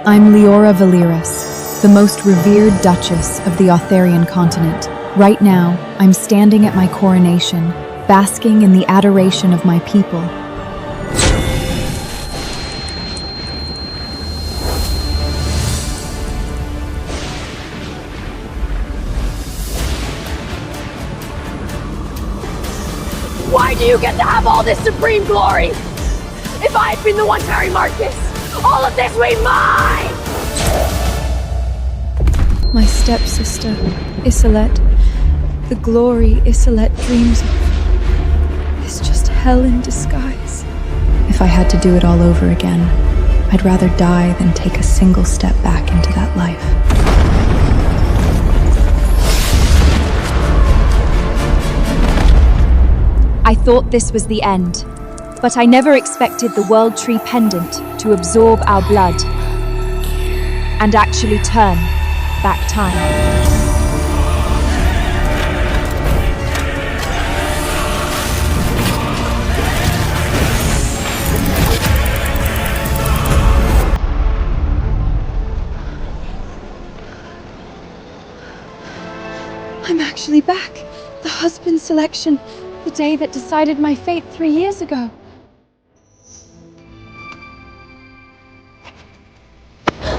I'm Leora Valiris, the most revered Duchess of the Autharian continent. Right now, I'm standing at my coronation, basking in the adoration of my people. Why do you get to have all this supreme glory? If I had been the one to marry Marcus, all of this would be mine! My stepsister, Isolette, the glory Isolette dreams of, is just hell in disguise. If I had to do it all over again, I'd rather die than take a single step back into that life. I thought this was the end, but I never expected the World Tree Pendant to absorb our blood and actually turn back time. I'm actually back. The husband selection. The day that decided my fate 3 years ago.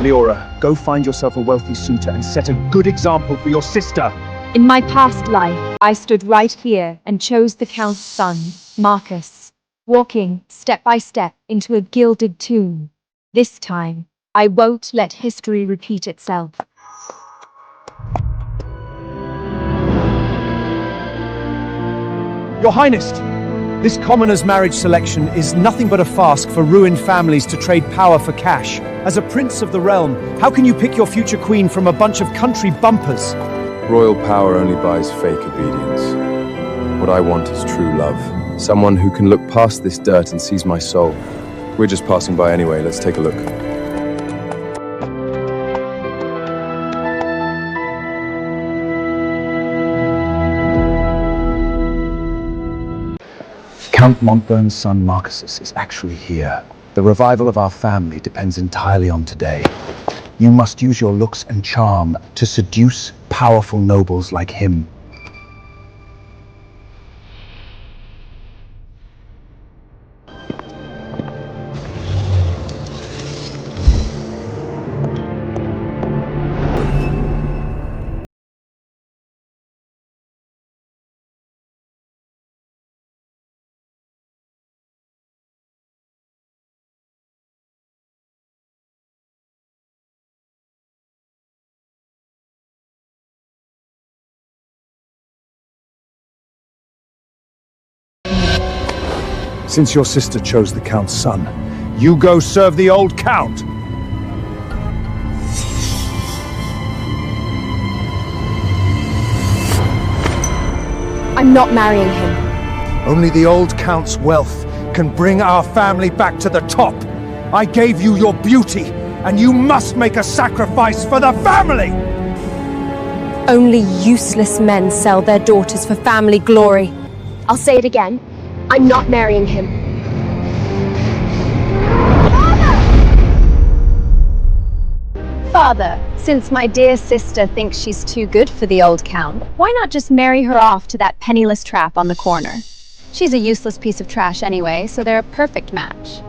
Leora, go find yourself a wealthy suitor and set a good example for your sister. In my past life, I stood right here and chose the Count's son, Marcus, walking step by step into a gilded tomb. This time, I won't let history repeat itself. Your Highness, this commoner's marriage selection is nothing but a farce for ruined families to trade power for cash. As a prince of the realm, how can you pick your future queen from a bunch of country bumpers? Royal power only buys fake obedience. What I want is true love. Someone who can look past this dirt and sees my soul. We're just passing by anyway, let's take a look. Count Montburn's son Marcus is actually here. The revival of our family depends entirely on today. You must use your looks and charm to seduce powerful nobles like him. Since your sister chose the Count's son, you go serve the old Count! I'm not marrying him. Only the old Count's wealth can bring our family back to the top. I gave you your beauty, and you must make a sacrifice for the family! Only useless men sell their daughters for family glory. I'll say it again. I'm not marrying him. Father, since my dear sister thinks she's too good for the old Count, why not just marry her off to that penniless trap on the corner? She's a useless piece of trash anyway, so they're a perfect match.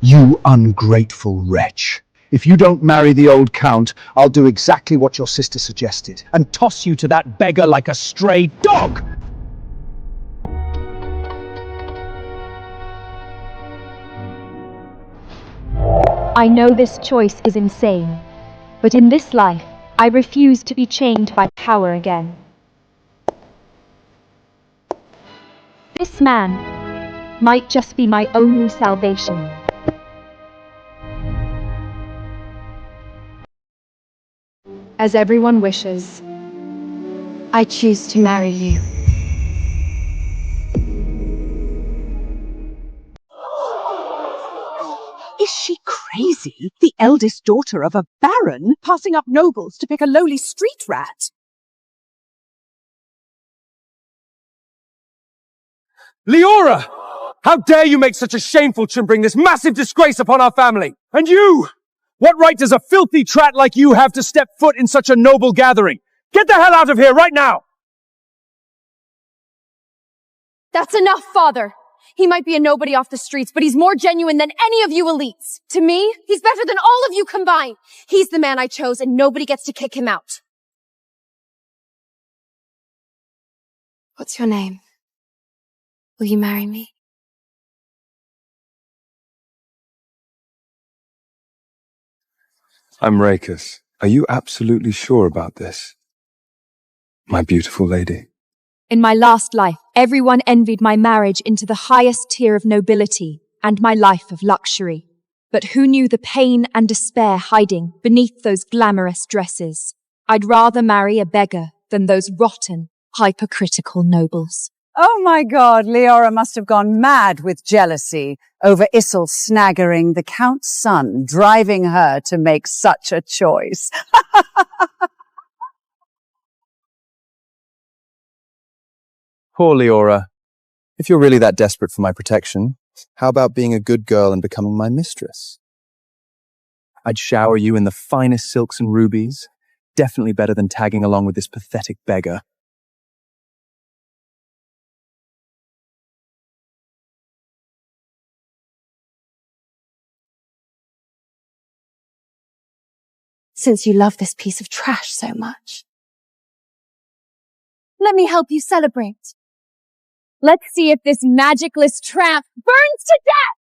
You ungrateful wretch. If you don't marry the old Count, I'll do exactly what your sister suggested, and toss you to that beggar like a stray dog! I know this choice is insane, but in this life, I refuse to be chained by power again. This man might just be my only salvation. As everyone wishes, I choose to marry you. Is she crazy? The eldest daughter of a baron passing up nobles to pick a lowly street rat? Leora! How dare you make such a shameful and bring this massive disgrace upon our family! And you! What right does a filthy trat like you have to step foot in such a noble gathering? Get the hell out of here right now! That's enough, Father! He might be a nobody off the streets, but he's more genuine than any of you elites. To me, he's better than all of you combined. He's the man I chose, and nobody gets to kick him out. What's your name? Will you marry me? I'm Rakus. Are you absolutely sure about this? My beautiful lady. In my last life, everyone envied my marriage into the highest tier of nobility and my life of luxury. But who knew the pain and despair hiding beneath those glamorous dresses? I'd rather marry a beggar than those rotten, hypercritical nobles. Oh my God, Leora must have gone mad with jealousy over Issel snaggering the Count's son, driving her to make such a choice. Poor Leora. If you're really that desperate for my protection, how about being a good girl and becoming my mistress? I'd shower you in the finest silks and rubies. Definitely better than tagging along with this pathetic beggar. Since you love this piece of trash so much, let me help you celebrate. Let's see if this magicless tramp burns to death!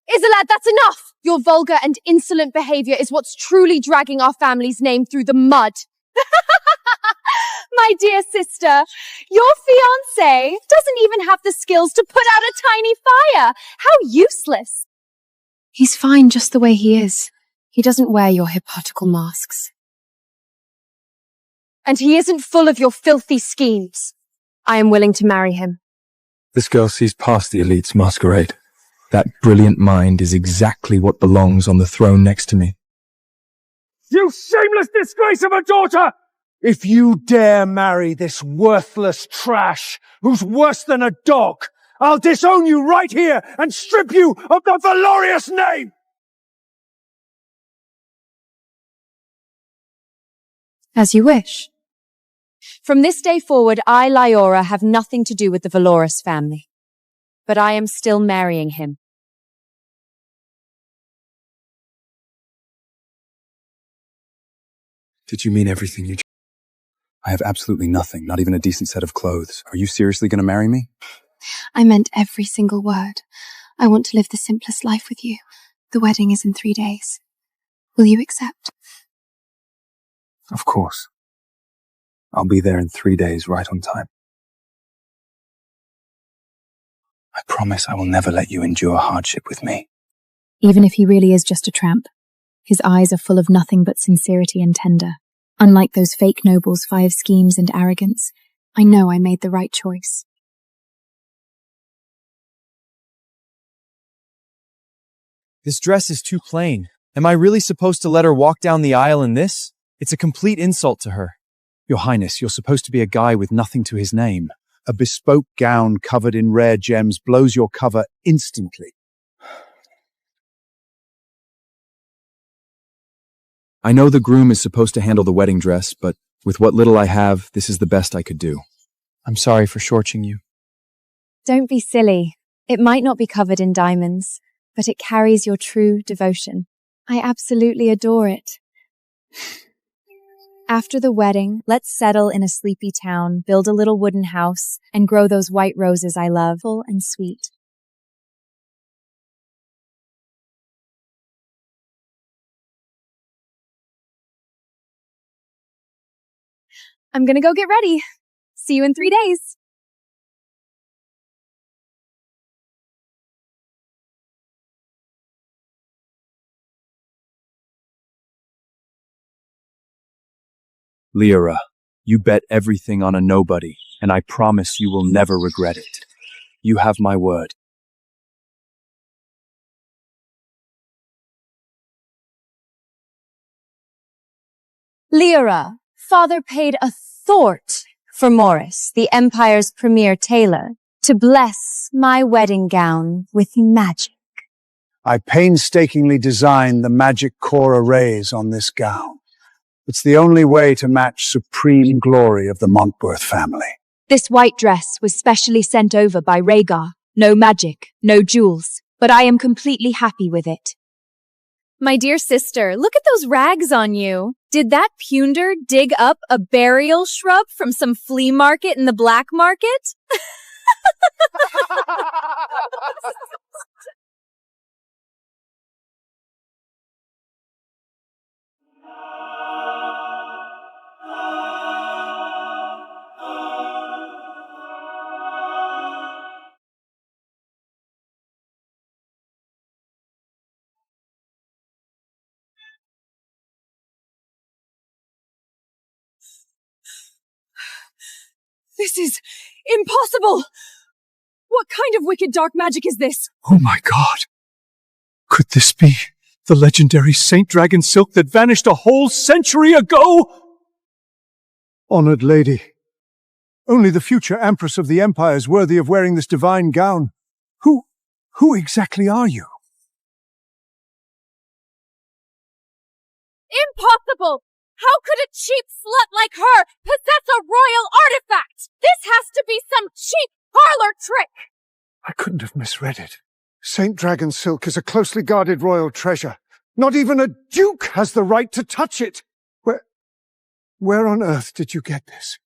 Isolde, that's enough! Your vulgar and insolent behavior is what's truly dragging our family's name through the mud. My dear sister, your fiancé doesn't even have the skills to put out a tiny fire. How useless! He's fine just the way he is. He doesn't wear your hypocritical masks. And he isn't full of your filthy schemes. I am willing to marry him. This girl sees past the elite's masquerade. That brilliant mind is exactly what belongs on the throne next to me. You shameless disgrace of a daughter! If you dare marry this worthless trash, who's worse than a dog, I'll disown you right here and strip you of the valorous name! As you wish. From this day forward, I, Leora, have nothing to do with the Valorous family. But I am still marrying him. Did you mean everything you... I have absolutely nothing, not even a decent set of clothes. Are you seriously going to marry me? I meant every single word. I want to live the simplest life with you. The wedding is in 3 days. Will you accept? Of course. I'll be there in 3 days, right on time. I promise I will never let you endure hardship with me. Even if he really is just a tramp. His eyes are full of nothing but sincerity and tender. Unlike those fake nobles' 5 schemes and arrogance, I know I made the right choice. This dress is too plain. Am I really supposed to let her walk down the aisle in this? It's a complete insult to her. Your Highness, you're supposed to be a guy with nothing to his name. A bespoke gown covered in rare gems blows your cover instantly. I know the groom is supposed to handle the wedding dress, but with what little I have, this is the best I could do. I'm sorry for shorting you. Don't be silly. It might not be covered in diamonds, but it carries your true devotion. I absolutely adore it. After the wedding, let's settle in a sleepy town, build a little wooden house, and grow those white roses I love, full and sweet. I'm gonna go get ready. See you in 3 days. Leora, you bet everything on a nobody, and I promise you will never regret it. You have my word. Leora, Father paid a thort for Morris, the Empire's premier tailor, to bless my wedding gown with magic. I painstakingly designed the magic core arrays on this gown. It's the only way to match supreme glory of the Montworth family. This white dress was specially sent over by Rhaegar. No magic, no jewels, but I am completely happy with it. My dear sister, look at those rags on you. Did that punder dig up a burial shrub from some flea market in the black market? This is impossible! What kind of wicked dark magic is this? Oh my God! Could this be the legendary Saint Dragon silk that vanished a whole century ago? Honored lady, only the future Empress of the Empire is worthy of wearing this divine gown. Who exactly are you? Impossible! How could a cheap slut like her possess a royal artifact? This has to be some cheap parlor trick! I couldn't have misread it. Saint Dragon silk is a closely guarded royal treasure. Not even a duke has the right to touch it. Where on earth did you get this?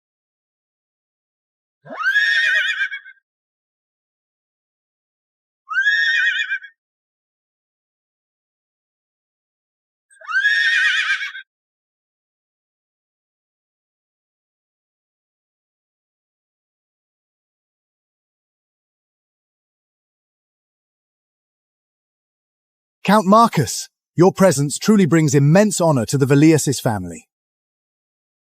Count Marcus, your presence truly brings immense honor to the Veliasis family.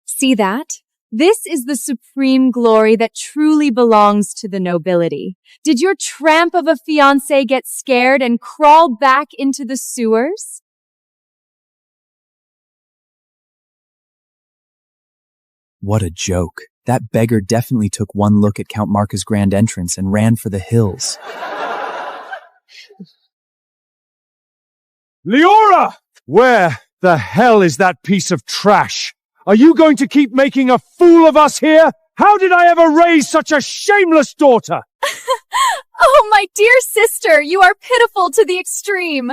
See that? This is the supreme glory that truly belongs to the nobility. Did your tramp of a fiancé get scared and crawl back into the sewers? What a joke. That beggar definitely took one look at Count Marcus' grand entrance and ran for the hills. Leora! Where the hell is that piece of trash? Are you going to keep making a fool of us here? How did I ever raise such a shameless daughter? Oh, my dear sister, you are pitiful to the extreme.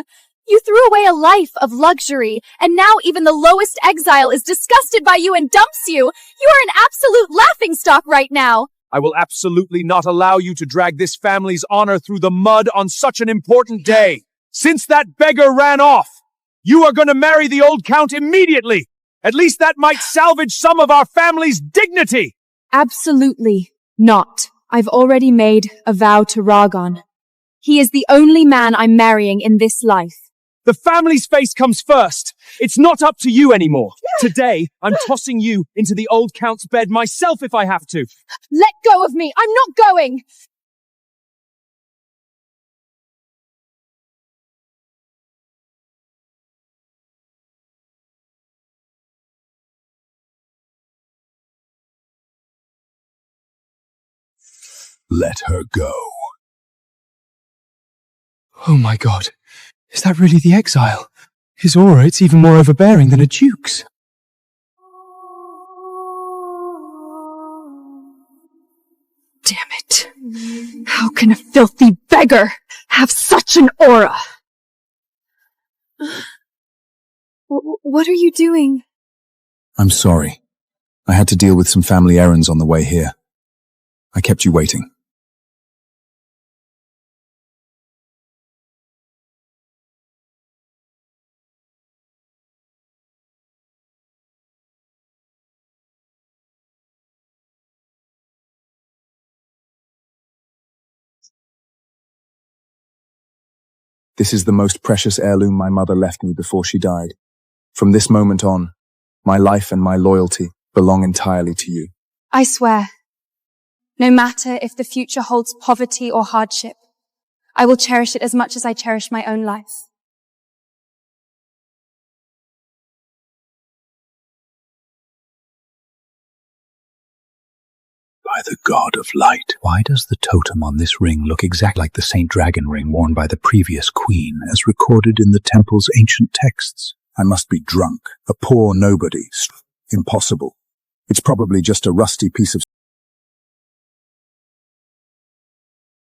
You threw away a life of luxury, and now even the lowest exile is disgusted by you and dumps you. You are an absolute laughingstock right now. I will absolutely not allow you to drag this family's honor through the mud on such an important day. Since that beggar ran off, you are going to marry the old count immediately. At least that might salvage some of our family's dignity. Absolutely not. I've already made a vow to Rhaegar. He is the only man I'm marrying in this life. The family's face comes first. It's not up to you anymore. Today, I'm tossing you into the old count's bed myself if I have to. Let go of me! I'm not going! Let her go. Oh my God. Is that really the exile? His aura, it's even more overbearing than a duke's. Damn it. How can a filthy beggar have such an aura? What are you doing? I'm sorry. I had to deal with some family errands on the way here. I kept you waiting. This is the most precious heirloom my mother left me before she died. From this moment on, my life and my loyalty belong entirely to you. I swear, no matter if the future holds poverty or hardship, I will cherish it as much as I cherish my own life. by the god of light. Why does the totem on this ring look exactly like the Saint Dragon ring worn by the previous queen, as recorded in the temple's ancient texts? I must be drunk. A poor nobody. Impossible. It's probably just a rusty piece of...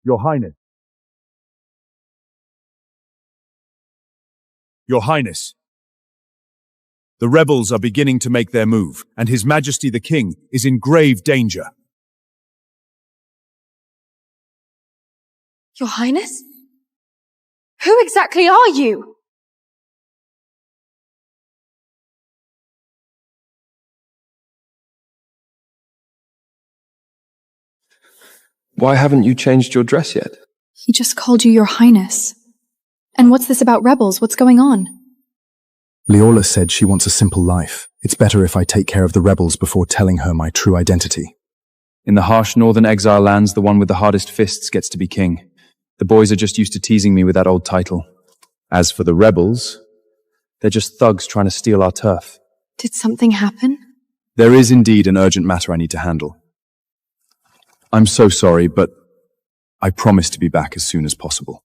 Your Highness. Your Highness. The rebels are beginning to make their move, and His Majesty the King is in grave danger. Your Highness? Who exactly are you? Why haven't you changed your dress yet? He just called you Your Highness. And what's this about rebels? What's going on? Leola said she wants a simple life. It's better if I take care of the rebels before telling her my true identity. In the harsh northern exile lands, the one with the hardest fists gets to be king. The boys are just used to teasing me with that old title. As for the rebels, they're just thugs trying to steal our turf. Did something happen? There is indeed an urgent matter I need to handle. I'm so sorry, but I promise to be back as soon as possible.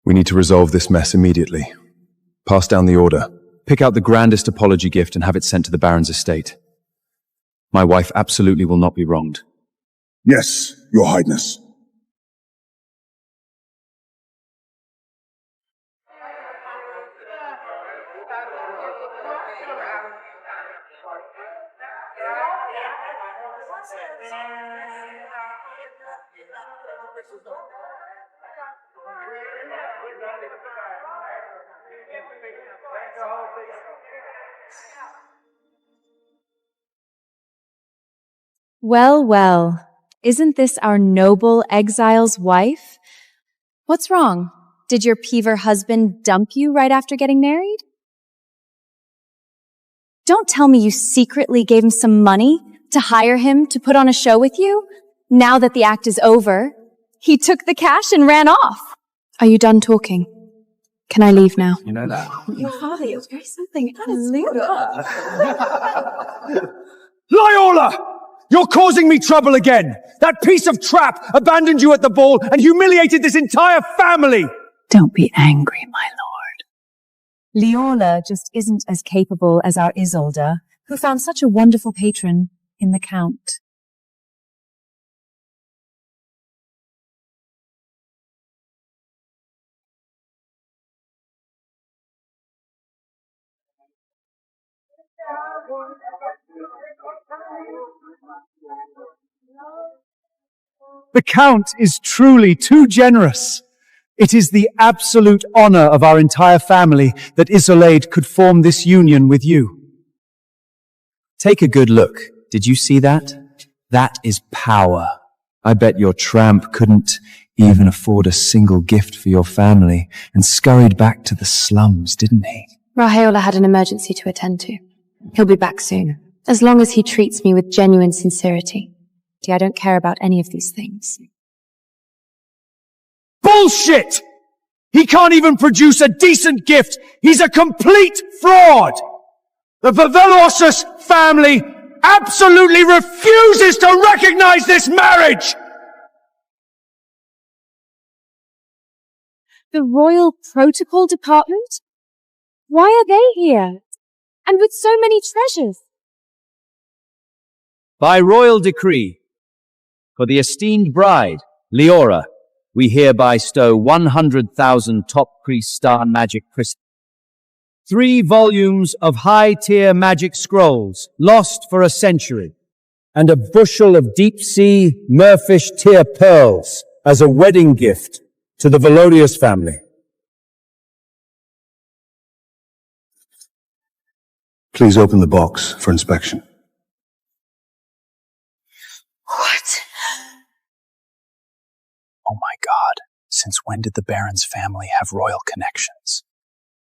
We need to resolve this mess immediately. Pass down the order. Pick out the grandest apology gift and have it sent to the Baron's estate. My wife absolutely will not be wronged. Yes, Your Highness. Well, well, isn't this our noble exile's wife? What's wrong? Did your peever husband dump you right after getting married? Don't tell me you secretly gave him some money to hire him to put on a show with you? Now that the act is over, he took the cash and ran off. Are you done talking? Can I leave now? You know that? Your father is very something. Leola! You're causing me trouble again! That piece of trap abandoned you at the ball and humiliated this entire family! Don't be angry, my lord. Leola just isn't as capable as our Isolde, who found such a wonderful patron in the Count. The Count is truly too generous. It is the absolute honor of our entire family that Isolde could form this union with you. Take a good look. Did you see that? That is power. I bet your tramp couldn't even afford a single gift for your family and scurried back to the slums, didn't he? Rahaola had an emergency to attend to. He'll be back soon, as long as he treats me with genuine sincerity. I don't care about any of these things. Bullshit! He can't even produce a decent gift. He's a complete fraud. The Vavelosus family absolutely refuses to recognize this marriage! The Royal Protocol Department? Why are they here? And with so many treasures? By royal decree, for the esteemed bride, Leora, we hereby stow 100,000 top priest star magic crystals, 3 volumes of high-tier magic scrolls, lost for a century, and a bushel of deep-sea merfish tier pearls as a wedding gift to the Velodius family. Please open the box for inspection. What? Oh my God. Since when did the Baron's family have royal connections?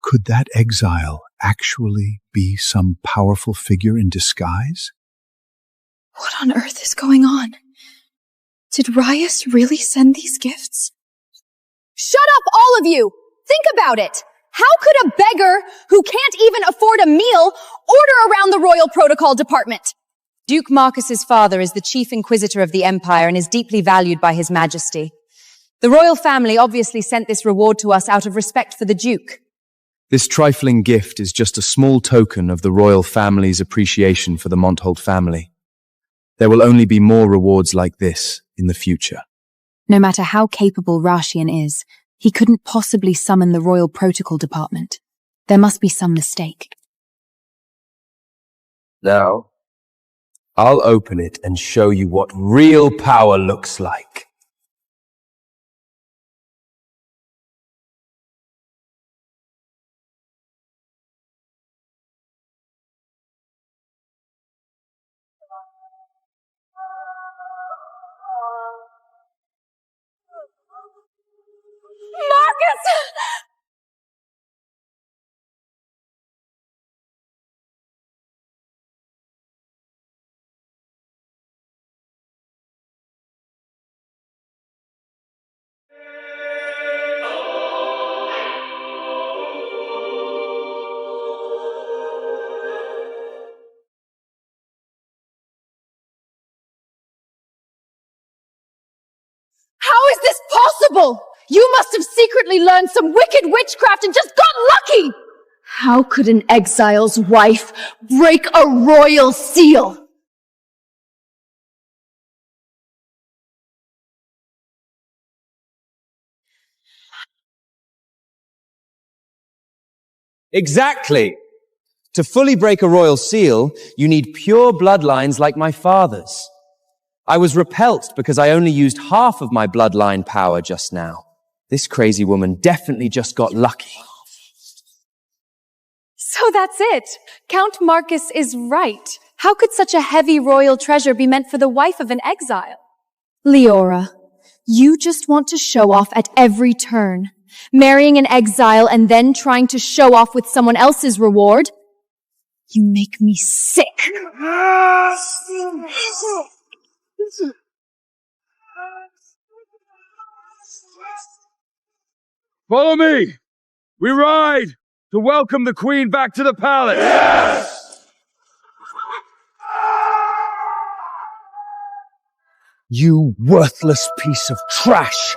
Could that exile actually be some powerful figure in disguise? What on earth is going on? Did Rias really send these gifts? Shut up, all of you! Think about it! How could a beggar who can't even afford a meal order around the royal protocol department? Duke Marcus's father is the chief inquisitor of the empire and is deeply valued by his majesty. The royal family obviously sent this reward to us out of respect for the duke. This trifling gift is just a small token of the royal family's appreciation for the Montholt family. There will only be more rewards like this in the future. No matter how capable Rashian is, he couldn't possibly summon the royal protocol department. There must be some mistake. Now, I'll open it and show you what real power looks like. Marcus! How is this possible? You must have secretly learned some wicked witchcraft and just got lucky! How could an exile's wife break a royal seal? Exactly! To fully break a royal seal, you need pure bloodlines like my father's. I was repulsed because I only used half of my bloodline power just now. This crazy woman definitely just got lucky. So that's it. Count Marcus is right. How could such a heavy royal treasure be meant for the wife of an exile? Leora, you just want to show off at every turn. Marrying an exile and then trying to show off with someone else's reward? You make me sick. Follow me! We ride to welcome the Queen back to the palace! Yes! You worthless piece of trash!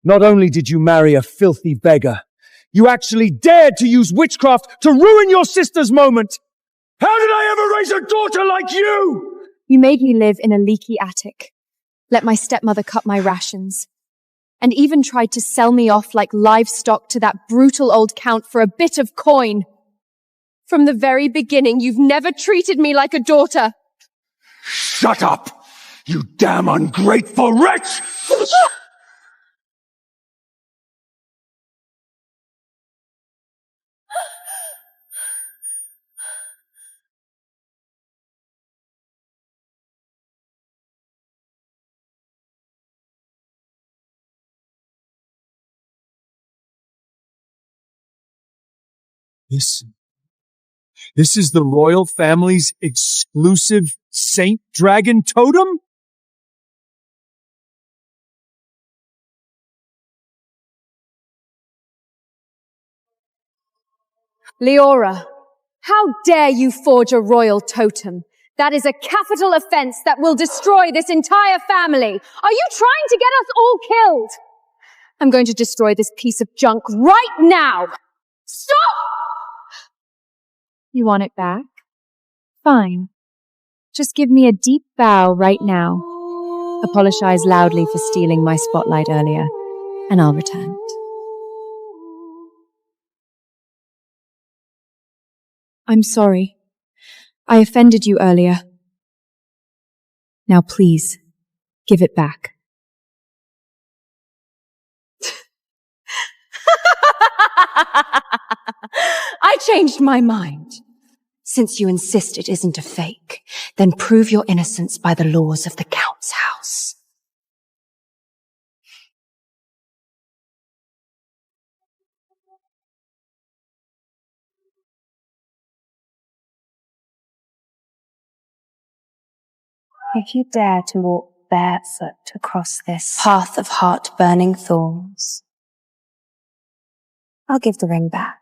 Not only did you marry a filthy beggar, you actually dared to use witchcraft to ruin your sister's moment! How did I ever raise a daughter like you? You made me live in a leaky attic. Let my stepmother cut my rations. And even tried to sell me off like livestock to that brutal old count for a bit of coin. From the very beginning, you've never treated me like a daughter. Shut up! You damn ungrateful wretch! This is the royal family's exclusive Saint Dragon totem? Leora, how dare you forge a royal totem? That is a capital offense that will destroy this entire family. Are you trying to get us all killed? I'm going to destroy this piece of junk right now. Stop! You want it back? Fine. Just give me a deep bow right now. Apologize loudly for stealing my spotlight earlier, and I'll return it. I'm sorry. I offended you earlier. Now please, give it back. I changed my mind. Since you insist it isn't a fake, then prove your innocence by the laws of the Count's house. If you dare to walk barefoot across this path of heart-burning thorns, I'll give the ring back.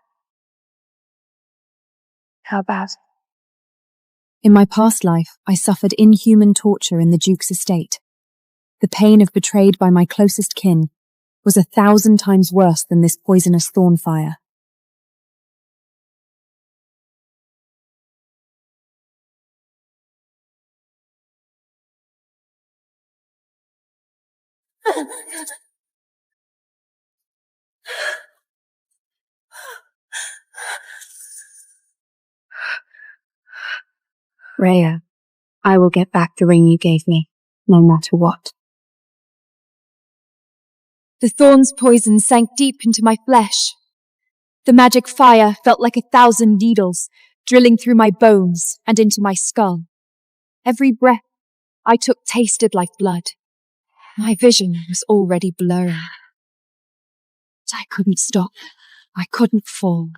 How about it? In my past life, I suffered inhuman torture in the Duke's estate. The pain of betrayed by my closest kin was 1,000 times worse than this poisonous thorn fire. Rhea, I will get back the ring you gave me, no matter what. The thorn's poison sank deep into my flesh. The magic fire felt like 1,000 needles, drilling through my bones and into my skull. Every breath I took tasted like blood. My vision was already blurring. But I couldn't stop. I couldn't fall.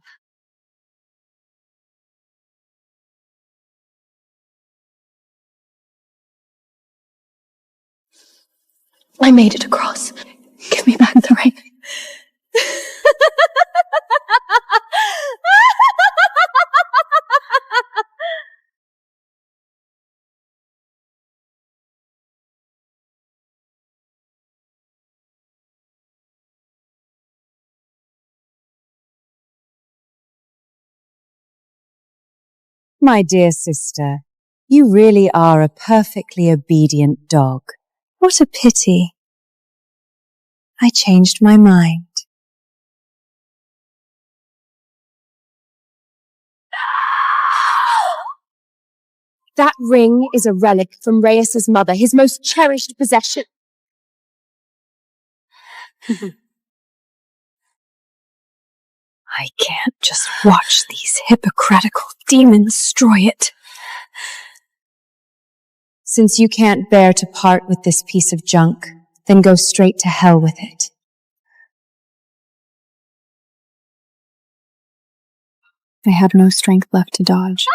I made it across. Give me back the ring. My dear sister, you really are a perfectly obedient dog. What a pity. I changed my mind. That ring is a relic from Reyes's mother, his most cherished possession. I can't just watch these hypocritical demons destroy it. Since you can't bear to part with this piece of junk, then go straight to hell with it. I had no strength left to dodge.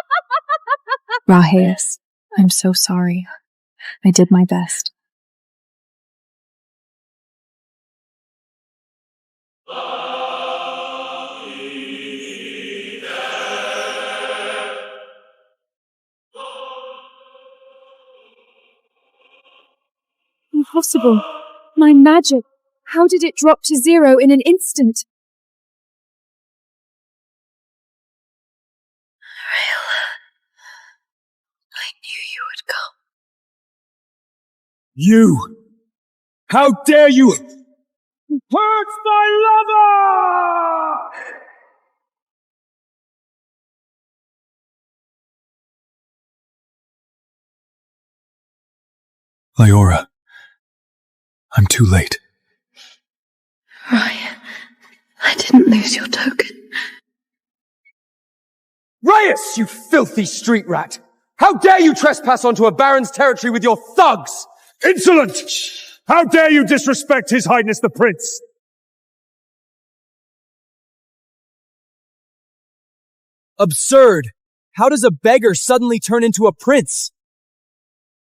Raheus, I'm so sorry. I did my best. Impossible. My magic. How did it drop to 0 in an instant? I knew you would come. You! How dare you! Hurt my lover! Leora, I'm too late. Ryan, I didn't lose your token. Reyes, you filthy street rat! How dare you trespass onto a baron's territory with your thugs? Insolent! How dare you disrespect His Highness the Prince? Absurd! How does a beggar suddenly turn into a prince?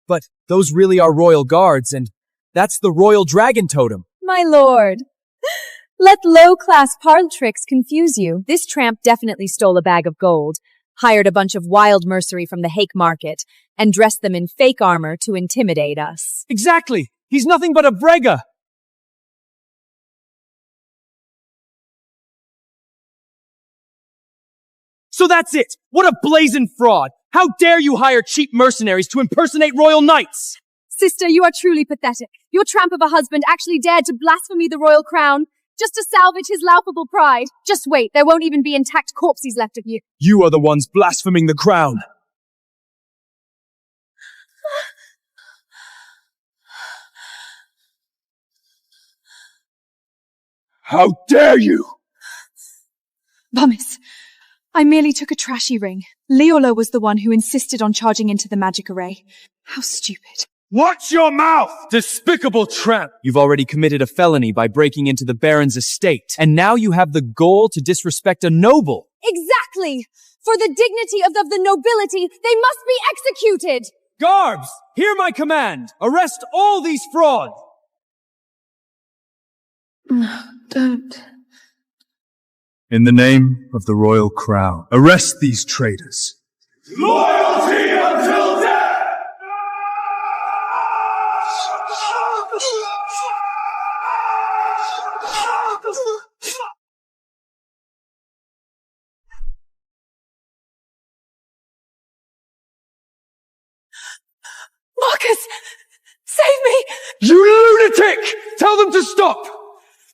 But those really are royal guards, and that's the royal dragon totem. My lord. Let low-class parlor tricks confuse you. This tramp definitely stole a bag of gold, hired a bunch of wild mercery from the Hake Market, and dressed them in fake armor to intimidate us. Exactly! He's nothing but a brega! So that's it! What a blazing fraud! How dare you hire cheap mercenaries to impersonate royal knights! Sister, you are truly pathetic. Your tramp of a husband actually dared to blaspheme the royal crown, just to salvage his laughable pride. Just wait, there won't even be intact corpses left of you. You are the ones blaspheming the crown! How dare you! Bummis, I merely took a trashy ring. Leola was the one who insisted on charging into the magic array. How stupid. Watch your mouth! Despicable tramp! You've already committed a felony by breaking into the Baron's estate, and now you have the gall to disrespect a noble! Exactly! For the dignity of the nobility, they must be executed! Guards, hear my command! Arrest all these frauds! No, don't. In the name of the royal crown, arrest these traitors. Loyalty until death! Marcus! Save me! You lunatic! Tell them to stop!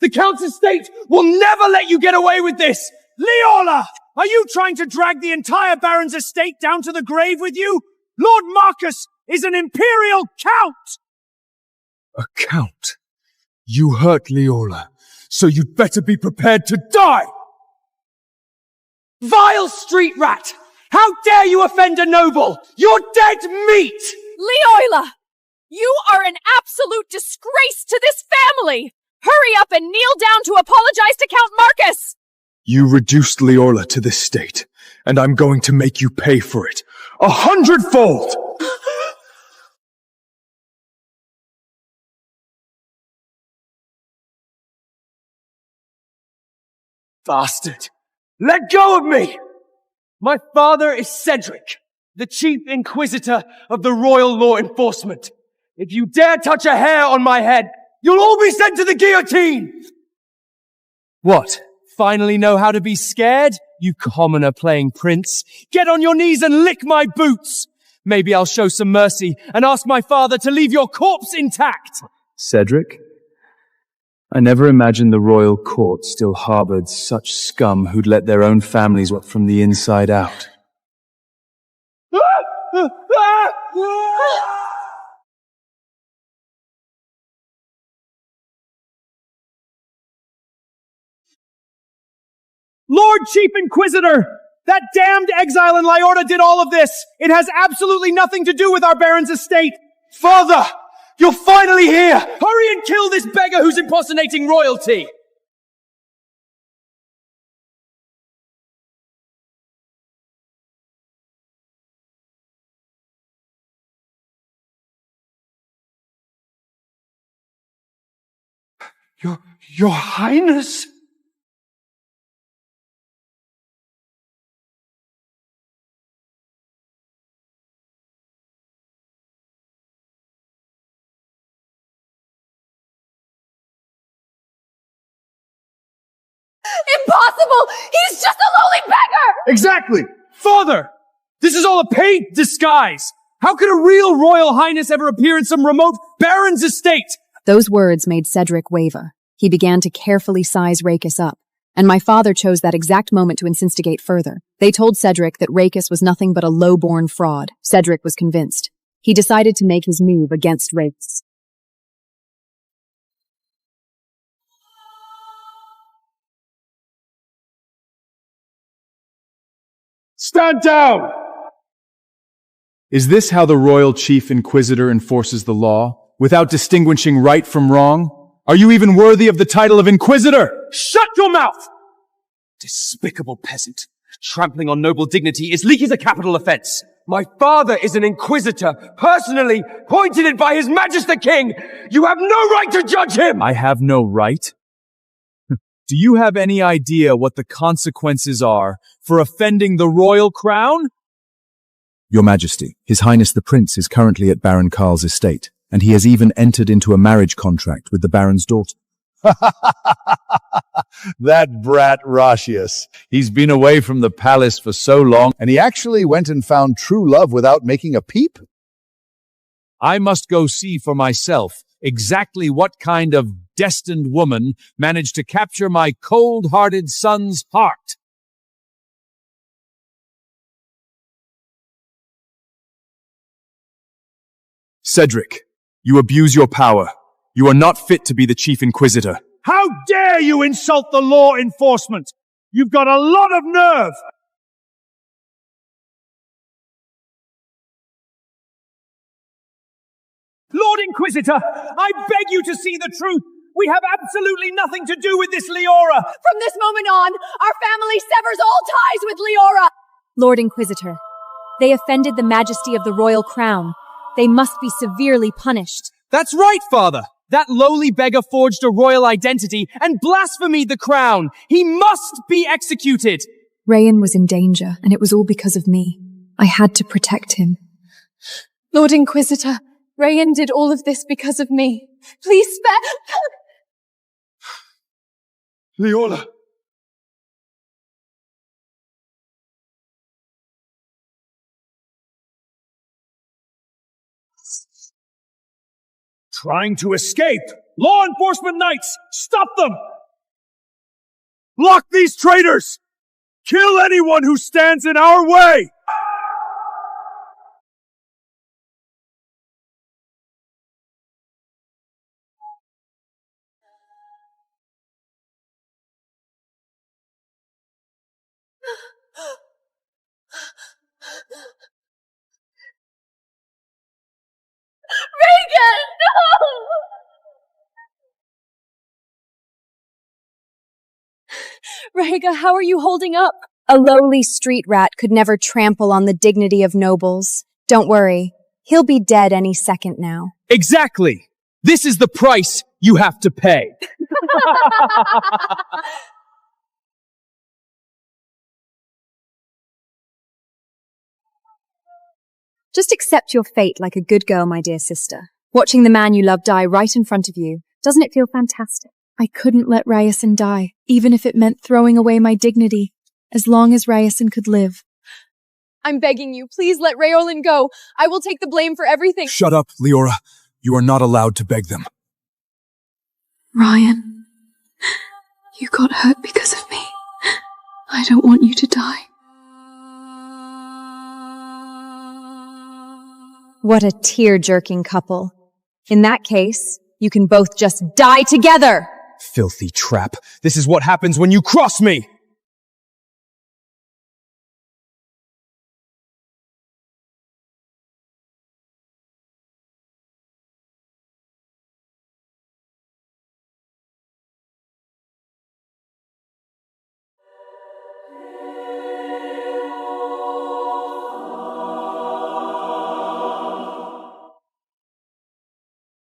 The Count's estate will never let you get away with this! Leola! Are you trying to drag the entire Baron's estate down to the grave with you? Lord Marcus is an imperial count! A count? You hurt Leola, so you'd better be prepared to die! Vile street rat! How dare you offend a noble? You're dead meat! Leola! You are an absolute disgrace to this family! Hurry up and kneel down to apologize to Count Marcus! You reduced Leola to this state, and I'm going to make you pay for it 100-fold! Bastard! Let go of me! My father is Cedric, the Chief Inquisitor of the Royal Law Enforcement. If you dare touch a hair on my head, you'll all be sent to the guillotine! What? Finally know how to be scared? You commoner playing prince. Get on your knees and lick my boots! Maybe I'll show some mercy and ask my father to leave your corpse intact! Cedric? I never imagined the royal court still harbored such scum who'd let their own families rot from the inside out. Lord Chief Inquisitor! That damned exile in Lyorda did all of this! It has absolutely nothing to do with our Baron's estate! Father! You're finally here! Hurry and kill this beggar who's impersonating royalty! Your Highness? Impossible! He's just a lowly beggar! Exactly! Father! This is all a paid disguise! How could a real royal highness ever appear in some remote baron's estate? Those words made Cedric waver. He began to carefully size Rakes up, and my father chose that exact moment to instigate further. They told Cedric that Rakes was nothing but a low-born fraud. Cedric was convinced. He decided to make his move against Rakes. Stand down! Is this how the royal chief inquisitor enforces the law, without distinguishing right from wrong? Are you even worthy of the title of inquisitor? Shut your mouth! Despicable peasant. Trampling on noble dignity is a capital offense. My father is an inquisitor, personally appointed by His Majesty the King. You have no right to judge him! I have no right? Do you have any idea what the consequences are for offending the royal crown? Your Majesty, His Highness the Prince is currently at Baron Karl's estate, and he has even entered into a marriage contract with the Baron's daughter. That brat Roscius. He's been away from the palace for so long, and he actually went and found true love without making a peep? I must go see for myself exactly what kind of destined woman managed to capture my cold-hearted son's heart. Cedric, you abuse your power. You are not fit to be the Chief Inquisitor. How dare you insult the law enforcement? You've got a lot of nerve! Lord Inquisitor, I beg you to see the truth. We have absolutely nothing to do with this Leora. From this moment on, our family severs all ties with Leora! Lord Inquisitor, they offended the majesty of the royal crown. They must be severely punished. That's right, Father. That lowly beggar forged a royal identity and blasphemed the crown. He must be executed. Rayan was in danger, and it was all because of me. I had to protect him. Lord Inquisitor, Rayan did all of this because of me. Please spare... Leola! Trying to escape! Law enforcement knights! Stop them! Block these traitors! Kill anyone who stands in our way! Regan, no! Rhaegar, how are you holding up? A lowly street rat could never trample on the dignity of nobles. Don't worry, he'll be dead any second now. Exactly! This is the price you have to pay. Just accept your fate like a good girl, my dear sister. Watching the man you love die right in front of you, doesn't it feel fantastic? I couldn't let Ryerson die, even if it meant throwing away my dignity, as long as Ryerson could live. I'm begging you, please let Rhaeolin go. I will take the blame for everything. Shut up, Leora. You are not allowed to beg them. Ryan, you got hurt because of me. I don't want you to die. What a tear-jerking couple. In that case, you can both just die together! Filthy trap. This is what happens when you cross me!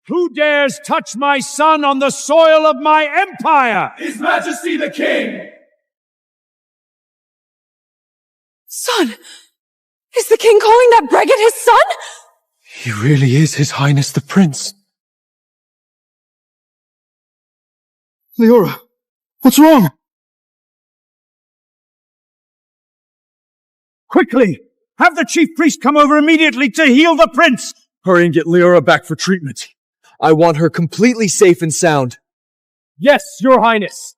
Who dares touch my son on the soil of my empire? His Majesty the King! Son! Is the king calling that brigand his son? He really is His Highness the Prince. Leora, what's wrong? Quickly! Have the chief priest come over immediately to heal the prince! Hurry and get Leora back for treatment. I want her completely safe and sound. Yes, Your Highness!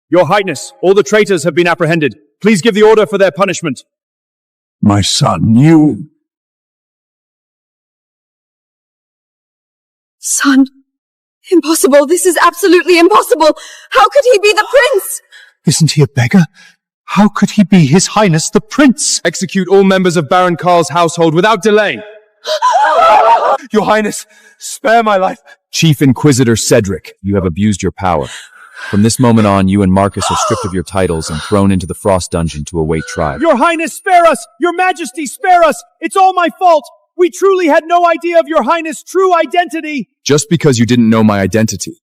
Your Highness, all the traitors have been apprehended. Please give the order for their punishment. My son, you... Son, impossible. This is absolutely impossible. How could he be the prince? Isn't he a beggar? How could he be His Highness the Prince? Execute all members of Baron Karl's household without delay. Your Highness, spare my life. Chief Inquisitor Cedric, you have abused your power. From this moment on, you and Marcus are stripped of your titles and thrown into the Frost Dungeon to await trial. Your Highness, spare us! Your Majesty, spare us! It's all my fault! We truly had no idea of Your Highness' true identity! Just because you didn't know my identity,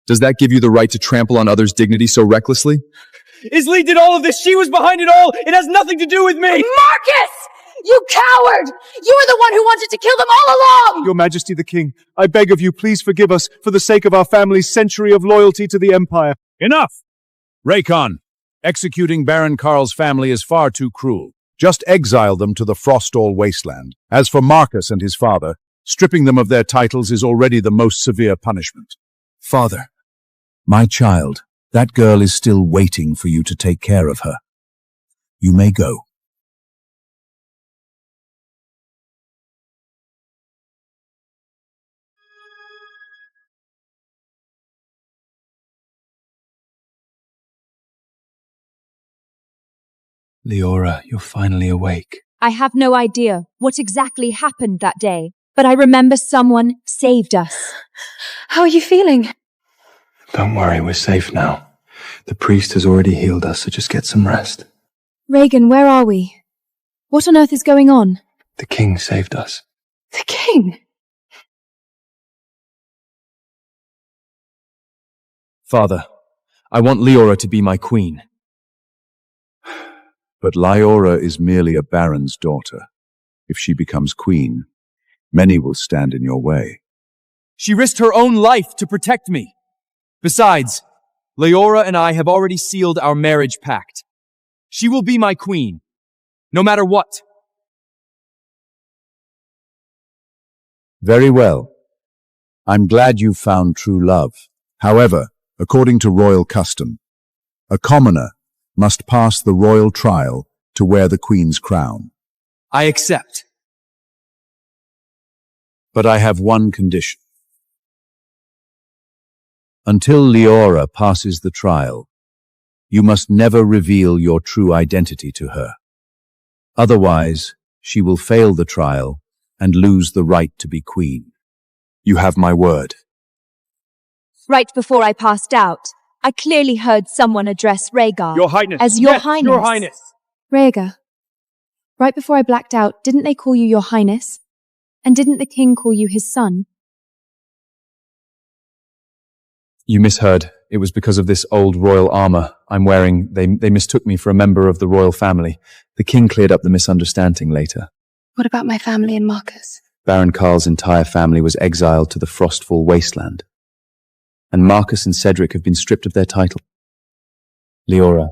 does that give you the right to trample on others' dignity so recklessly? Isli did all of this. She was behind it all. It has nothing to do with me. Marcus! You coward! You were the one who wanted to kill them all along! Your Majesty the King, I beg of you, please forgive us for the sake of our family's century of loyalty to the Empire. Enough! Rhaegon, executing Baron Karl's family is far too cruel. Just exile them to the Frostall wasteland. As for Marcus and his father, stripping them of their titles is already the most severe punishment. Father, my child, that girl is still waiting for you to take care of her. You may go. Leora, you're finally awake. I have no idea what exactly happened that day, but I remember someone saved us. How are you feeling? Don't worry, we're safe now. The priest has already healed us, so just get some rest. Regan, where are we? What on earth is going on? The king saved us. The king? Father, I want Leora to be my queen. But Leora is merely a baron's daughter. If she becomes queen, many will stand in your way. She risked her own life to protect me. Besides, Leora and I have already sealed our marriage pact. She will be my queen, no matter what. Very well. I'm glad you've found true love. However, according to royal custom, a commoner must pass the royal trial to wear the queen's crown. I accept. But I have one condition. Until Leora passes the trial, you must never reveal your true identity to her. Otherwise, she will fail the trial and lose the right to be queen. You have my word. Right before I passed out, I clearly heard someone address Rhaegar Your Highness. as Your Yes, Highness. Your Highness. Rhaegar. Right before I blacked out, didn't they call you Your Highness? And didn't the king call you his son? You misheard. It was because of this old royal armor I'm wearing. They mistook me for a member of the royal family. The king cleared up the misunderstanding later. What about my family and Marcus? Baron Carl's entire family was exiled to the Frostfall wasteland. And Marcus and Cedric have been stripped of their title. Leora,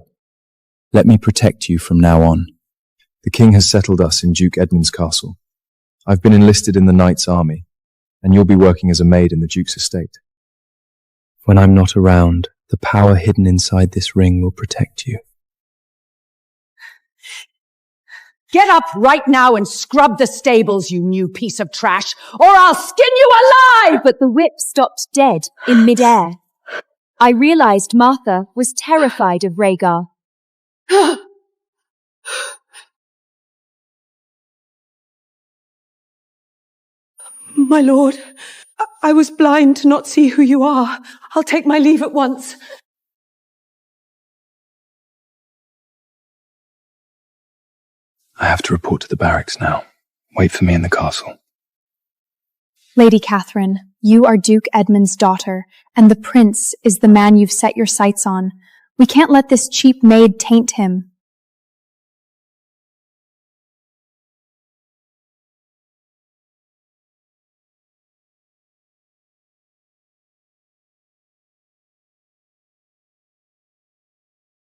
let me protect you from now on. The king has settled us in Duke Edmund's castle. I've been enlisted in the Knight's army, and you'll be working as a maid in the Duke's estate. When I'm not around, the power hidden inside this ring will protect you. Get up right now and scrub the stables, you new piece of trash, or I'll skin you alive! But the whip stopped dead in midair. I realized Martha was terrified of Rhaegar. My lord, I was blind to not see who you are. I'll take my leave at once. I have to report to the barracks now. Wait for me in the castle. Lady Catherine, you are Duke Edmund's daughter, and the prince is the man you've set your sights on. We can't let this cheap maid taint him.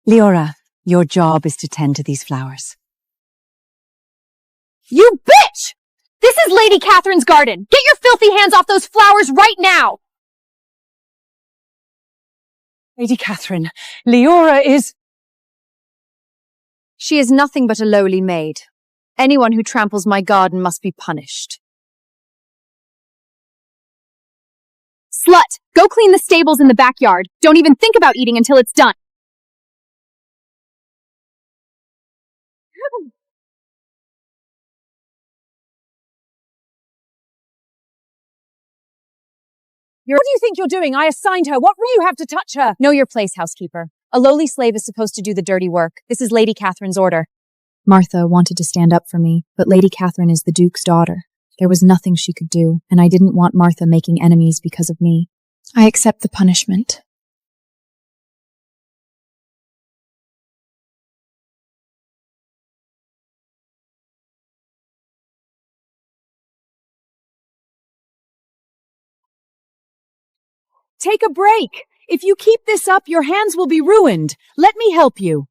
Leora, your job is to tend to these flowers. You bitch! This is Lady Catherine's garden. Get your filthy hands off those flowers right now! Lady Catherine, Leora is... She is nothing but a lowly maid. Anyone who tramples my garden must be punished. Slut! Go clean the stables in the backyard. Don't even think about eating until it's done. What do you think you're doing? I assigned her. What will you have to touch her? Know your place, housekeeper. A lowly slave is supposed to do the dirty work. This is Lady Catherine's order. Martha wanted to stand up for me, but Lady Catherine is the Duke's daughter. There was nothing she could do, and I didn't want Martha making enemies because of me. I accept the punishment. Take a break. If you keep this up, your hands will be ruined. Let me help you.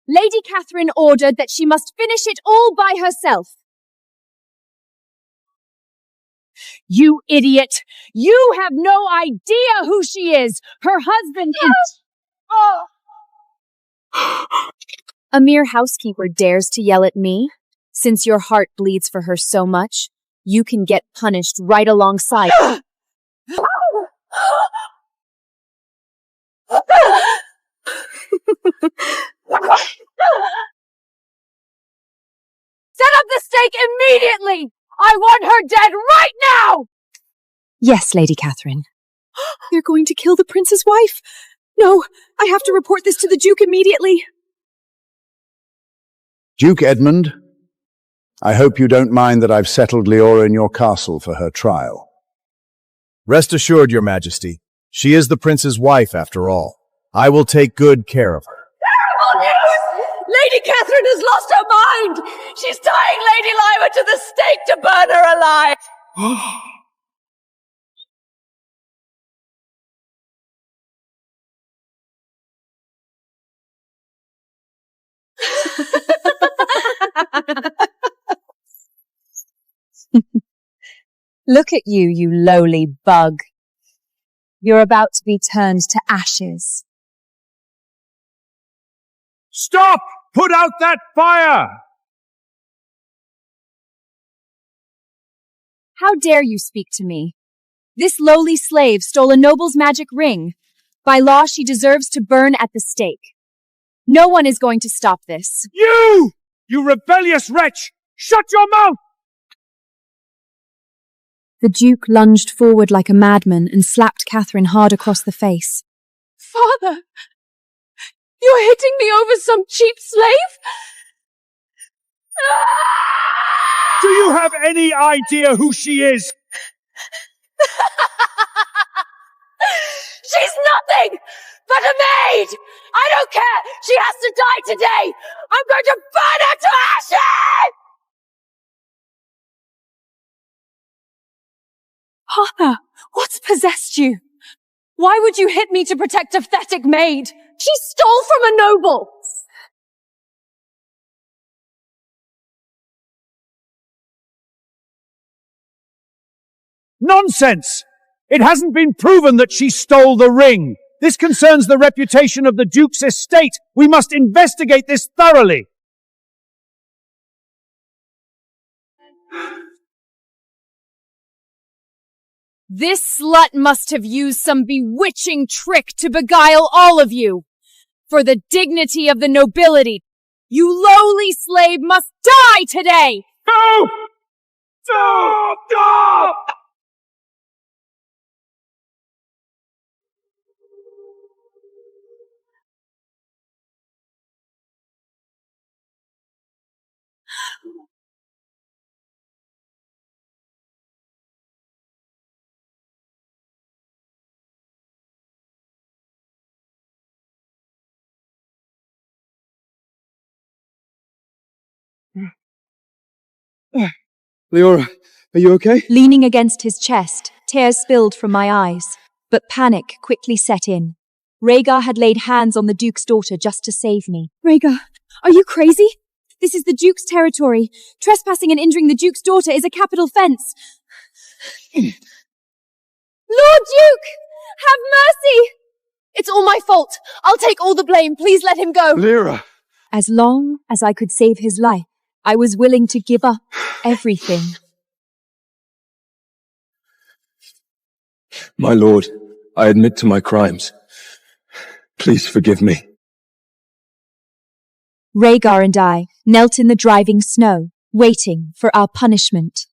Lady Catherine ordered that she must finish it all by herself. You idiot! You have no idea who she is! Her husband is... A mere housekeeper dares to yell at me? Since your heart bleeds for her so much, you can get punished right alongside. Set up the stake immediately! I want her dead right now! Yes, Lady Catherine. They're going to kill the prince's wife. No, I have to report this to the Duke immediately. Duke Edmund, I hope you don't mind that I've settled Leora in your castle for her trial. Rest assured, Your Majesty, she is the prince's wife after all. I will take good care of her. Terrible news! Lady Catherine has lost her mind! She's tying Lady Lyra to the stake to burn her alive! Look at you, you lowly bug. You're about to be turned to ashes. Stop! Put out that fire! How dare you speak to me? This lowly slave stole a noble's magic ring. By law, she deserves to burn at the stake. No one is going to stop this. You! You rebellious wretch! Shut your mouth! The Duke lunged forward like a madman and slapped Catherine hard across the face. Father! You're hitting me over some cheap slave? Do you have any idea who she is? She's nothing but a maid! I don't care! She has to die today! I'm going to burn her to ashes! Father, what's possessed you? Why would you hit me to protect a pathetic maid? She stole from a noble! Nonsense! It hasn't been proven that she stole the ring. This concerns the reputation of the Duke's estate. We must investigate this thoroughly. This slut must have used some bewitching trick to beguile all of you. For the dignity of the nobility, you lowly slave must die today! No! Stop! Stop! Leora, are you okay? Leaning against his chest, tears spilled from my eyes. But panic quickly set in. Rhaegar had laid hands on the Duke's daughter just to save me. Rhaegar, are you crazy? This is the Duke's territory. Trespassing and injuring the Duke's daughter is a capital offense. Lord Duke! Have mercy! It's all my fault. I'll take all the blame. Please let him go. Lyra! As long as I could save his life, I was willing to give up everything. My lord, I admit to my crimes. Please forgive me. Rhaegar and I knelt in the driving snow, waiting for our punishment.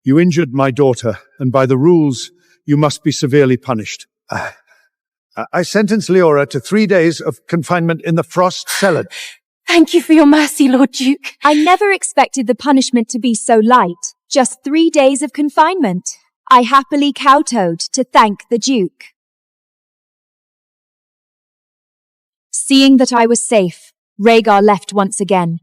You injured my daughter, and by the rules, you must be severely punished. I sentence Leora to 3 days of confinement in the frost cellar. Thank you for your mercy, Lord Duke. I never expected the punishment to be so light. Just 3 days of confinement. I happily kowtowed to thank the Duke. Seeing that I was safe, Rhaegar left once again.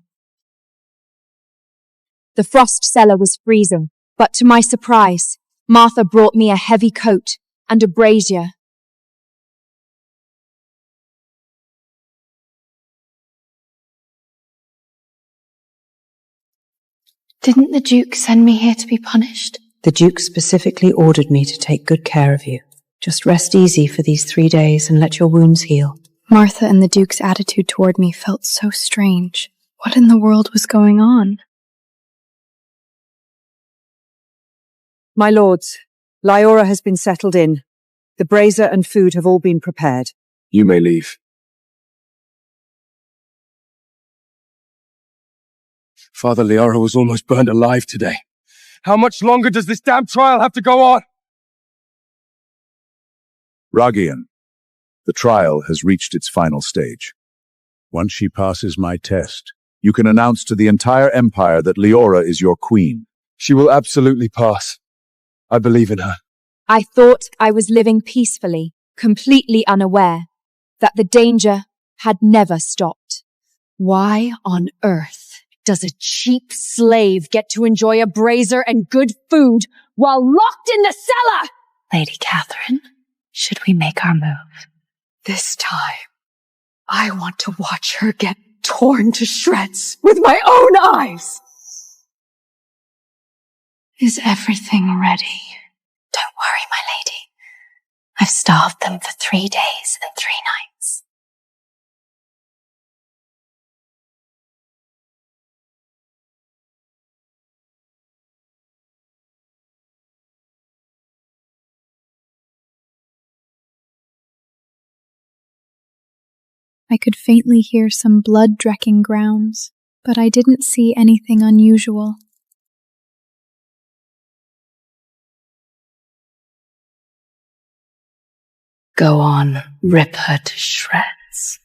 The frost cellar was freezing, but to my surprise, Martha brought me a heavy coat and a brazier. Didn't the Duke send me here to be punished? The Duke specifically ordered me to take good care of you. Just rest easy for these 3 days and let your wounds heal. Martha and the Duke's attitude toward me felt so strange. What in the world was going on? My lords, Lyora has been settled in. The brazier and food have all been prepared. You may leave. Father Liara was almost burned alive today. How much longer does this damn trial have to go on? Ragian, the trial has reached its final stage. Once she passes my test, you can announce to the entire Empire that Liora is your queen. She will absolutely pass. I believe in her. I thought I was living peacefully, completely unaware that the danger had never stopped. Why on earth does a cheap slave get to enjoy a brazier and good food while locked in the cellar? Lady Catherine, should we make our move? This time, I want to watch her get torn to shreds with my own eyes. Is everything ready? Don't worry, my lady. I've starved them for 3 days and 3 nights. I could faintly hear some blood-drecking grounds, but I didn't see anything unusual. Go on, rip her to shreds.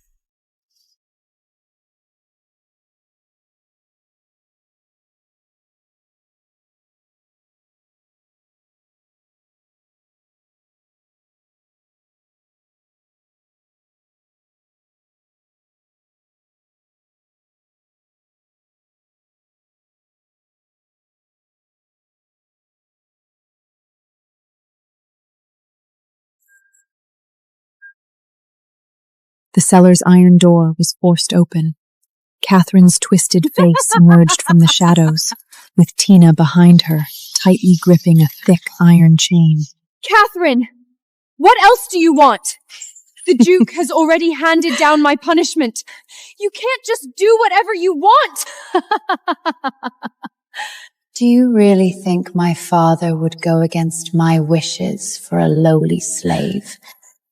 The cellar's iron door was forced open. Catherine's twisted face emerged from the shadows, with Tina behind her, tightly gripping a thick iron chain. Catherine! What else do you want? The Duke has already handed down my punishment. You can't just do whatever you want! Do you really think my father would go against my wishes for a lowly slave?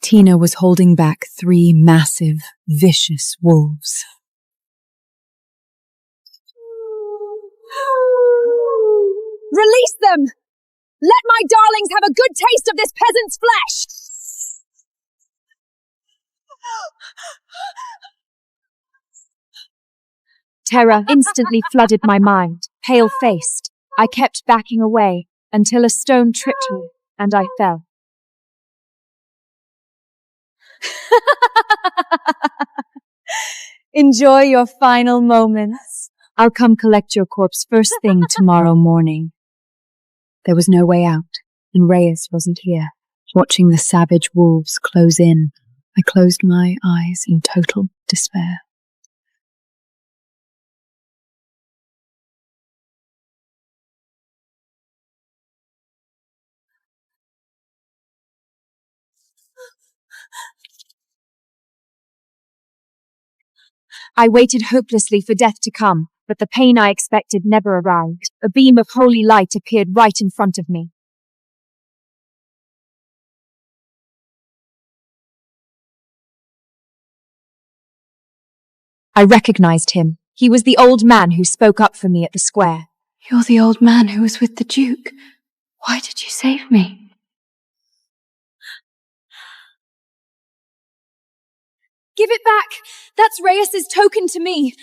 Tina was holding back 3 massive, vicious wolves. Release them! Let my darlings have a good taste of this peasant's flesh! Terror instantly flooded my mind, pale-faced. I kept backing away until a stone tripped me, and I fell. Enjoy your final moments. I'll come collect your corpse first thing tomorrow morning. There was no way out, and Reyes wasn't here. Watching the savage wolves close in, I closed my eyes in total despair. I waited hopelessly for death to come, but the pain I expected never arrived. A beam of holy light appeared right in front of me. I recognized him. He was the old man who spoke up for me at the square. You're the old man who was with the Duke. Why did you save me? Give it back! That's Reyes's token to me!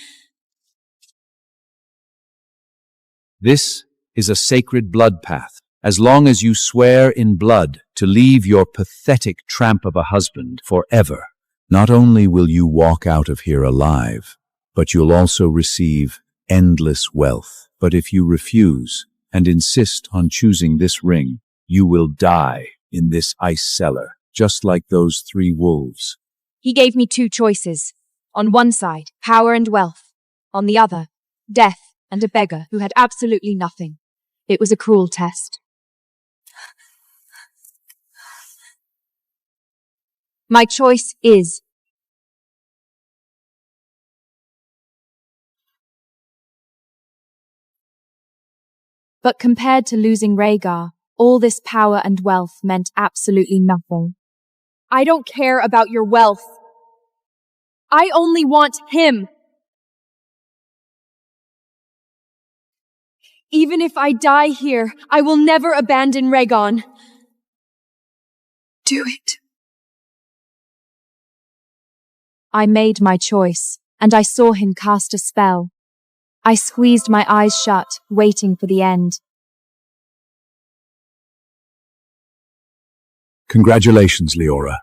This is a sacred blood path. As long as you swear in blood to leave your pathetic tramp of a husband forever, not only will you walk out of here alive, but you'll also receive endless wealth. But if you refuse and insist on choosing this ring, you will die in this ice cellar, just like those 3 wolves. He gave me 2 choices. On one side, power and wealth. On the other, death and a beggar who had absolutely nothing. It was a cruel test. My choice is... But compared to losing Rhaegar, all this power and wealth meant absolutely nothing. I don't care about your wealth. I only want him. Even if I die here, I will never abandon Reborn. Do it. I made my choice, and I saw him cast a spell. I squeezed my eyes shut, waiting for the end. Congratulations, Leora.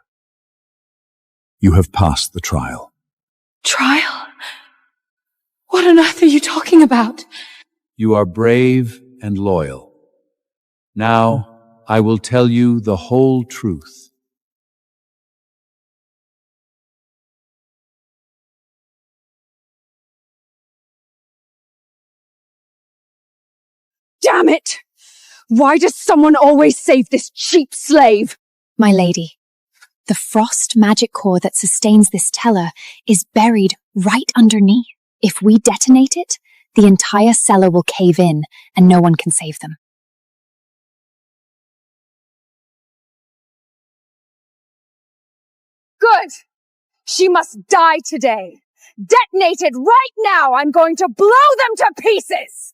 You have passed the trial. Trial? What on earth are you talking about? You are brave and loyal. Now, I will tell you the whole truth. Damn it! Why does someone always save this cheap slave? My lady, the frost magic core that sustains this teller is buried right underneath. If we detonate it, the entire cellar will cave in and no one can save them. Good! She must die today. Detonate it right now! I'm going to blow them to pieces!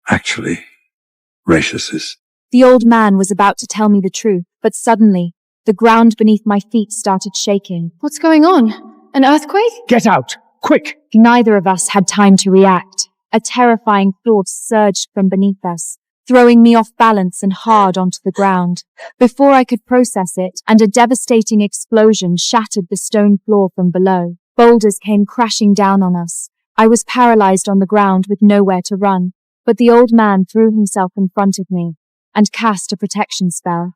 Actually, Gracious is... The old man was about to tell me the truth, but suddenly, the ground beneath my feet started shaking. What's going on? An earthquake? Get out! Quick! Neither of us had time to react. A terrifying thought surged from beneath us, throwing me off balance and hard onto the ground. Before I could process it, and a devastating explosion shattered the stone floor from below. Boulders came crashing down on us. I was paralyzed on the ground with nowhere to run, but the old man threw himself in front of me and cast a protection spell.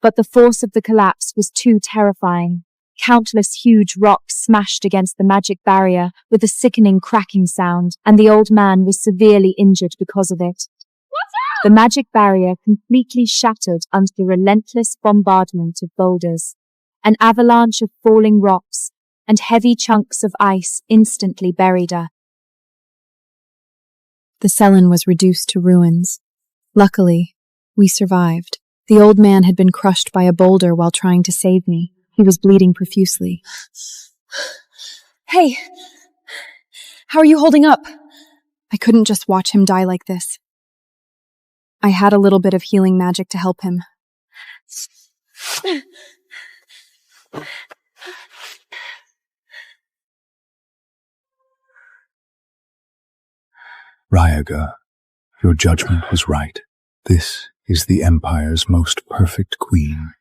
But the force of the collapse was too terrifying. Countless huge rocks smashed against the magic barrier with a sickening cracking sound, and the old man was severely injured because of it. The magic barrier completely shattered under the relentless bombardment of boulders. An avalanche of falling rocks and heavy chunks of ice instantly buried her. The Cellin was reduced to ruins. Luckily, we survived. The old man had been crushed by a boulder while trying to save me. He was bleeding profusely. Hey! How are you holding up? I couldn't just watch him die like this. I had a little bit of healing magic to help him. Ryaga, your judgment was right. This is the Empire's most perfect queen.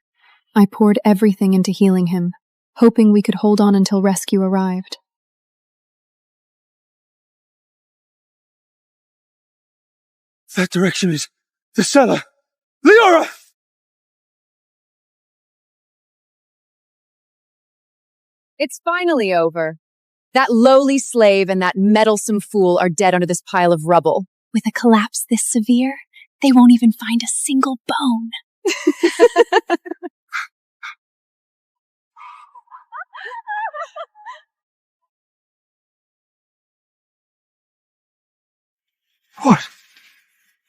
I poured everything into healing him, hoping we could hold on until rescue arrived. That direction is the cellar. Leora! It's finally over. That lowly slave and that meddlesome fool are dead under this pile of rubble. With a collapse this severe, they won't even find a single bone.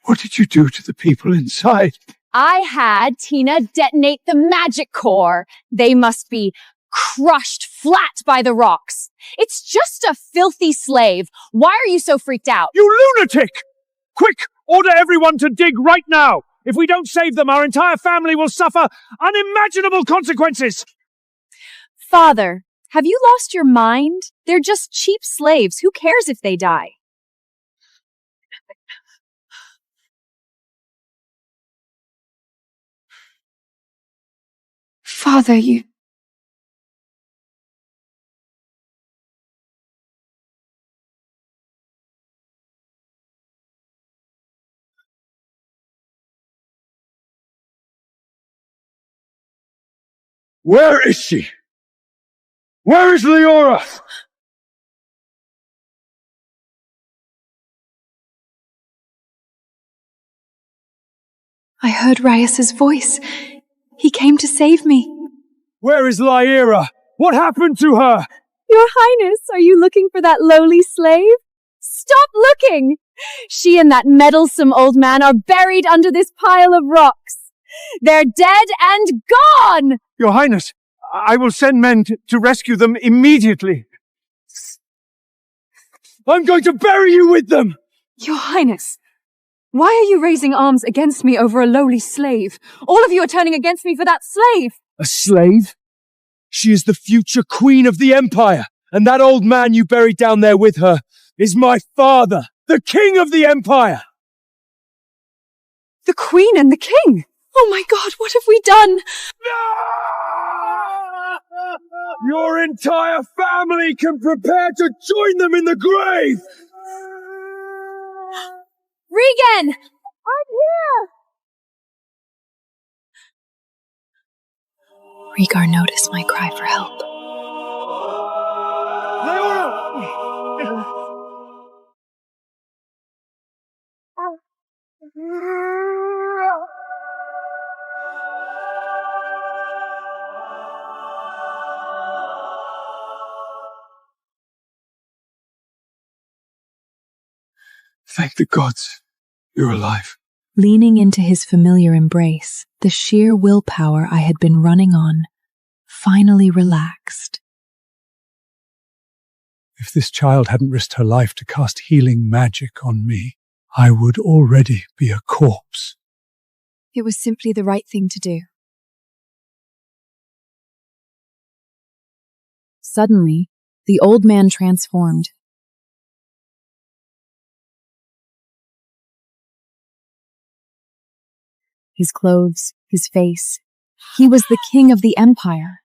What did you do to the people inside? I had Tina detonate the magic core. They must be crushed flat by the rocks. It's just a filthy slave. Why are you so freaked out? You lunatic! Quick, order everyone to dig right now. If we don't save them, our entire family will suffer unimaginable consequences. Father, have you lost your mind? They're just cheap slaves. Who cares if they die? Father, you... Where is she? Where is Leora? I heard Ryas's voice. He came to save me. Where is Lyra? What happened to her? Your Highness, are you looking for that lowly slave? Stop looking! She and that meddlesome old man are buried under this pile of rocks. They're dead and gone! Your Highness, I will send men to rescue them immediately. I'm going to bury you with them! Your Highness, why are you raising arms against me over a lowly slave? All of you are turning against me for that slave! A slave? She is the future queen of the Empire, and that old man you buried down there with her is my father, the king of the Empire! The Queen and the King! Oh my God, what have we done? Your entire family can prepare to join them in the grave! Regan! I'm here! Rhaegar noticed my cry for help. Thank the gods, you're alive. Leaning into his familiar embrace, the sheer willpower I had been running on finally relaxed. If this child hadn't risked her life to cast healing magic on me, I would already be a corpse. It was simply the right thing to do. Suddenly, the old man transformed. His clothes, his face. He was the king of the Empire.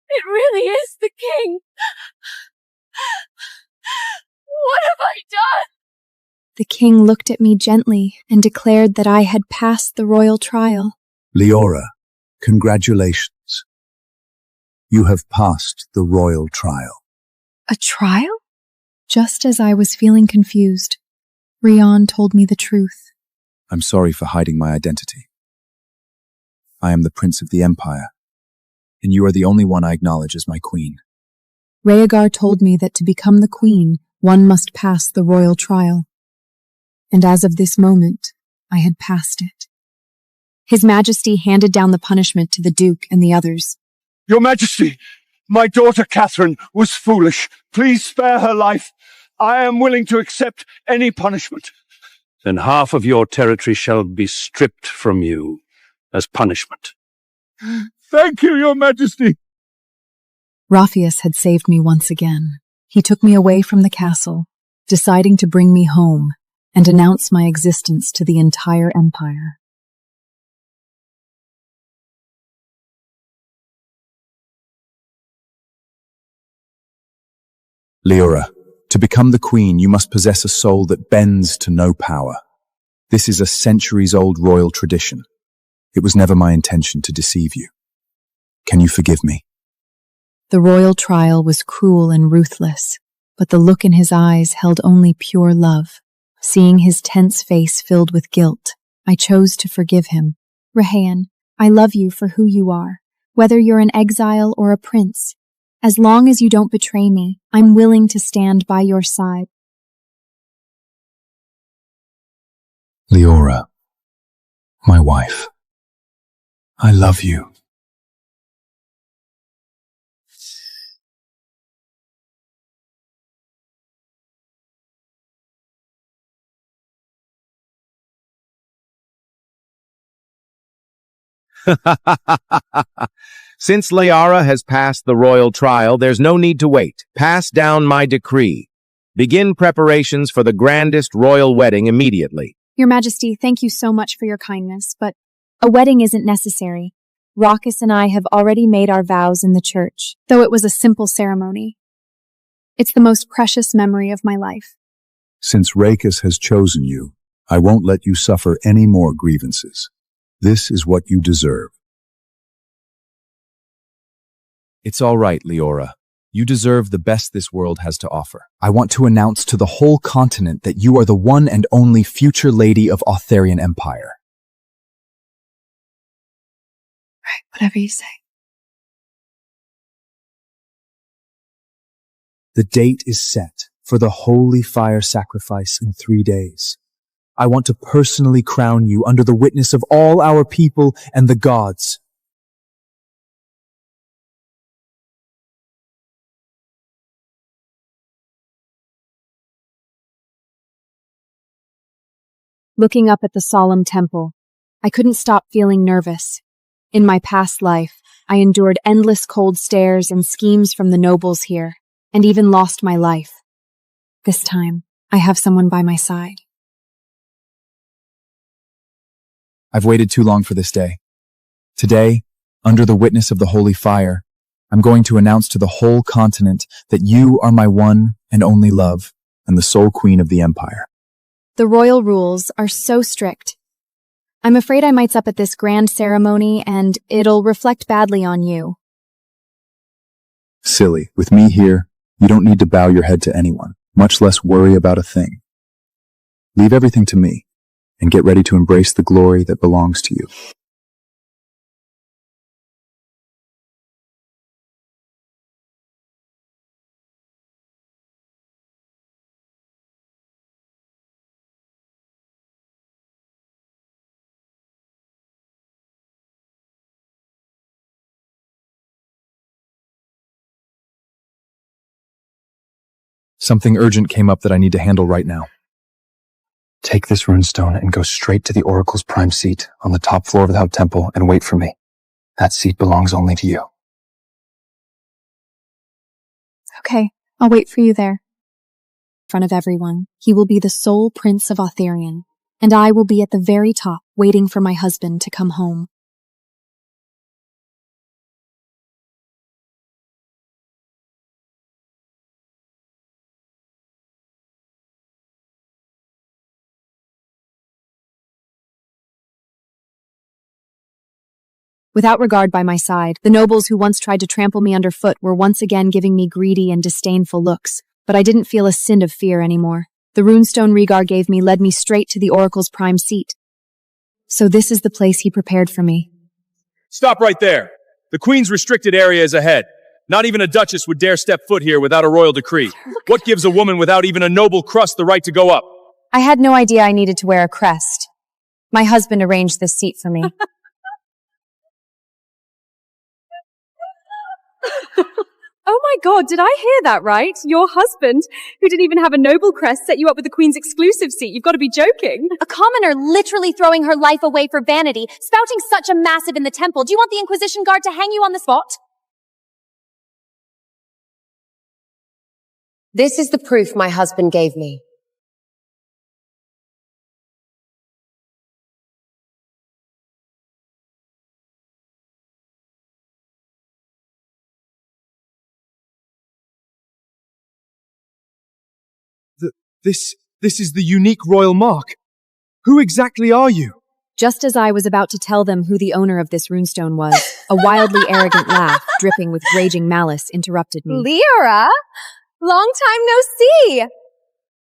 It really is the king. What have I done? The king looked at me gently and declared that I had passed the royal trial. Leora, congratulations. You have passed the royal trial. A trial? Just as I was feeling confused, Rion told me the truth. I'm sorry for hiding my identity. I am the Prince of the Empire, and you are the only one I acknowledge as my queen. Rhaegar told me that to become the queen, one must pass the royal trial. And as of this moment, I had passed it. His Majesty handed down the punishment to the Duke and the others. Your Majesty, my daughter Catherine was foolish. Please spare her life. I am willing to accept any punishment. Then half of your territory shall be stripped from you as punishment. Thank you, Your Majesty. Raphius had saved me once again. He took me away from the castle, deciding to bring me home and announce my existence to the entire empire. Leora, to become the queen, you must possess a soul that bends to no power. This is a centuries-old royal tradition. It was never my intention to deceive you. Can you forgive me? The royal trial was cruel and ruthless, but the look in his eyes held only pure love. Seeing his tense face filled with guilt, I chose to forgive him. Rahan, I love you for who you are, whether you're an exile or a prince. As long as you don't betray me, I'm willing to stand by your side. Leora, my wife, I love you. Since Leora has passed the royal trial, there's no need to wait. Pass down my decree. Begin preparations for the grandest royal wedding immediately. Your Majesty, thank you so much for your kindness, but a wedding isn't necessary. Raucus and I have already made our vows in the church, though it was a simple ceremony. It's the most precious memory of my life. Since Raucus has chosen you, I won't let you suffer any more grievances. This is what you deserve. It's all right, Leora. You deserve the best this world has to offer. I want to announce to the whole continent that you are the one and only future lady of Arthurian Empire. Right, whatever you say. The date is set for the holy fire sacrifice in 3 days. I want to personally crown you under the witness of all our people and the gods. Looking up at the solemn temple, I couldn't stop feeling nervous. In my past life, I endured endless cold stares and schemes from the nobles here, and even lost my life. This time, I have someone by my side. I've waited too long for this day. Today, under the witness of the holy fire, I'm going to announce to the whole continent that you are my one and only love and the sole queen of the empire. The royal rules are so strict. I'm afraid I might up at this grand ceremony and it'll reflect badly on you. Silly, with me here, you don't need to bow your head to anyone, much less worry about a thing. Leave everything to me, and get ready to embrace the glory that belongs to you. Something urgent came up that I need to handle right now. Take this runestone and go straight to the Oracle's prime seat on the top floor of the temple and wait for me. That seat belongs only to you. Okay, I'll wait for you there. In front of everyone, he will be the sole prince of Arthurian, and I will be at the very top waiting for my husband to come home. Without regard by my side, the nobles who once tried to trample me underfoot were once again giving me greedy and disdainful looks, but I didn't feel a sin of fear anymore. The runestone Rhaegar gave me led me straight to the Oracle's prime seat. So this is the place he prepared for me. Stop right there. The Queen's restricted area is ahead. Not even a duchess would dare step foot here without a royal decree. What gives a woman without even a noble crust the right to go up? I had no idea I needed to wear a crest. My husband arranged this seat for me. Oh my god, did I hear that right? Your husband, who didn't even have a noble crest, set you up with the Queen's exclusive seat. You've got to be joking. A commoner literally throwing her life away for vanity, spouting such a massive in the temple. Do you want the Inquisition guard to hang you on the spot? This is the proof my husband gave me. This is the unique royal mark. Who exactly are you? Just as I was about to tell them who the owner of this runestone was, a wildly arrogant laugh, dripping with raging malice, interrupted me. Leora? Long time no see!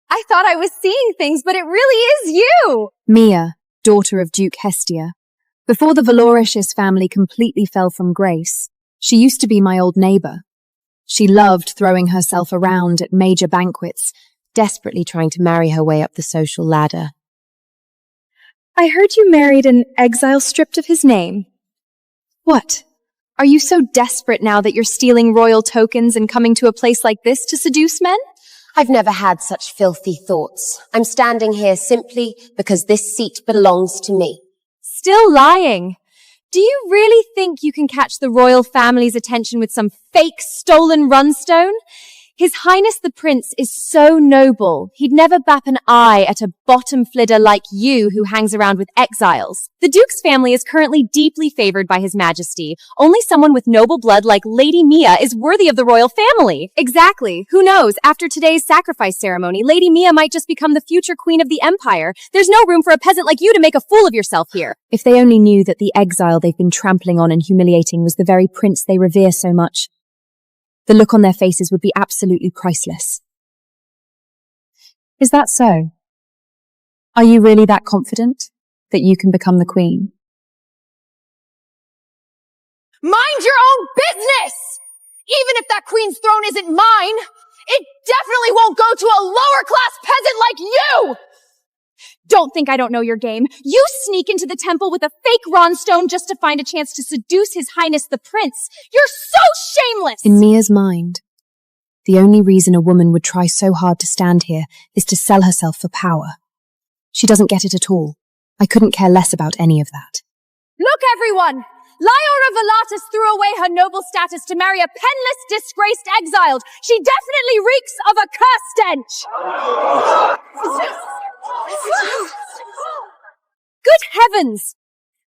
I thought I was seeing things, but it really is you! Mia, daughter of Duke Hestia. Before the Valoricious family completely fell from grace, she used to be my old neighbor. She loved throwing herself around at major banquets, desperately trying to marry her way up the social ladder. I heard you married an exile stripped of his name. What? Are you so desperate now that you're stealing royal tokens and coming to a place like this to seduce men? I've never had such filthy thoughts. I'm standing here simply because this seat belongs to me. Still lying. Do you really think you can catch the royal family's attention with some fake stolen runestone? His Highness the Prince is so noble, he'd never bap an eye at a bottom flidder like you who hangs around with exiles. The Duke's family is currently deeply favored by His Majesty. Only someone with noble blood like Lady Mia is worthy of the royal family. Exactly. Who knows? After today's sacrifice ceremony, Lady Mia might just become the future queen of the empire. There's no room for a peasant like you to make a fool of yourself here. If they only knew that the exile they've been trampling on and humiliating was the very prince they revere so much. The look on their faces would be absolutely priceless. Is that so? Are you really that confident that you can become the queen? Mind your own business! Even if that queen's throne isn't mine, it definitely won't go to a lower class peasant like you! Don't think I don't know your game. You sneak into the temple with a fake Ronstone just to find a chance to seduce His Highness the Prince. You're so shameless! In Mia's mind, the only reason a woman would try so hard to stand here is to sell herself for power. She doesn't get it at all. I couldn't care less about any of that. Look, everyone! Lyora Velatus threw away her noble status to marry a penniless, disgraced exiled. She definitely reeks of a curse stench! Good heavens!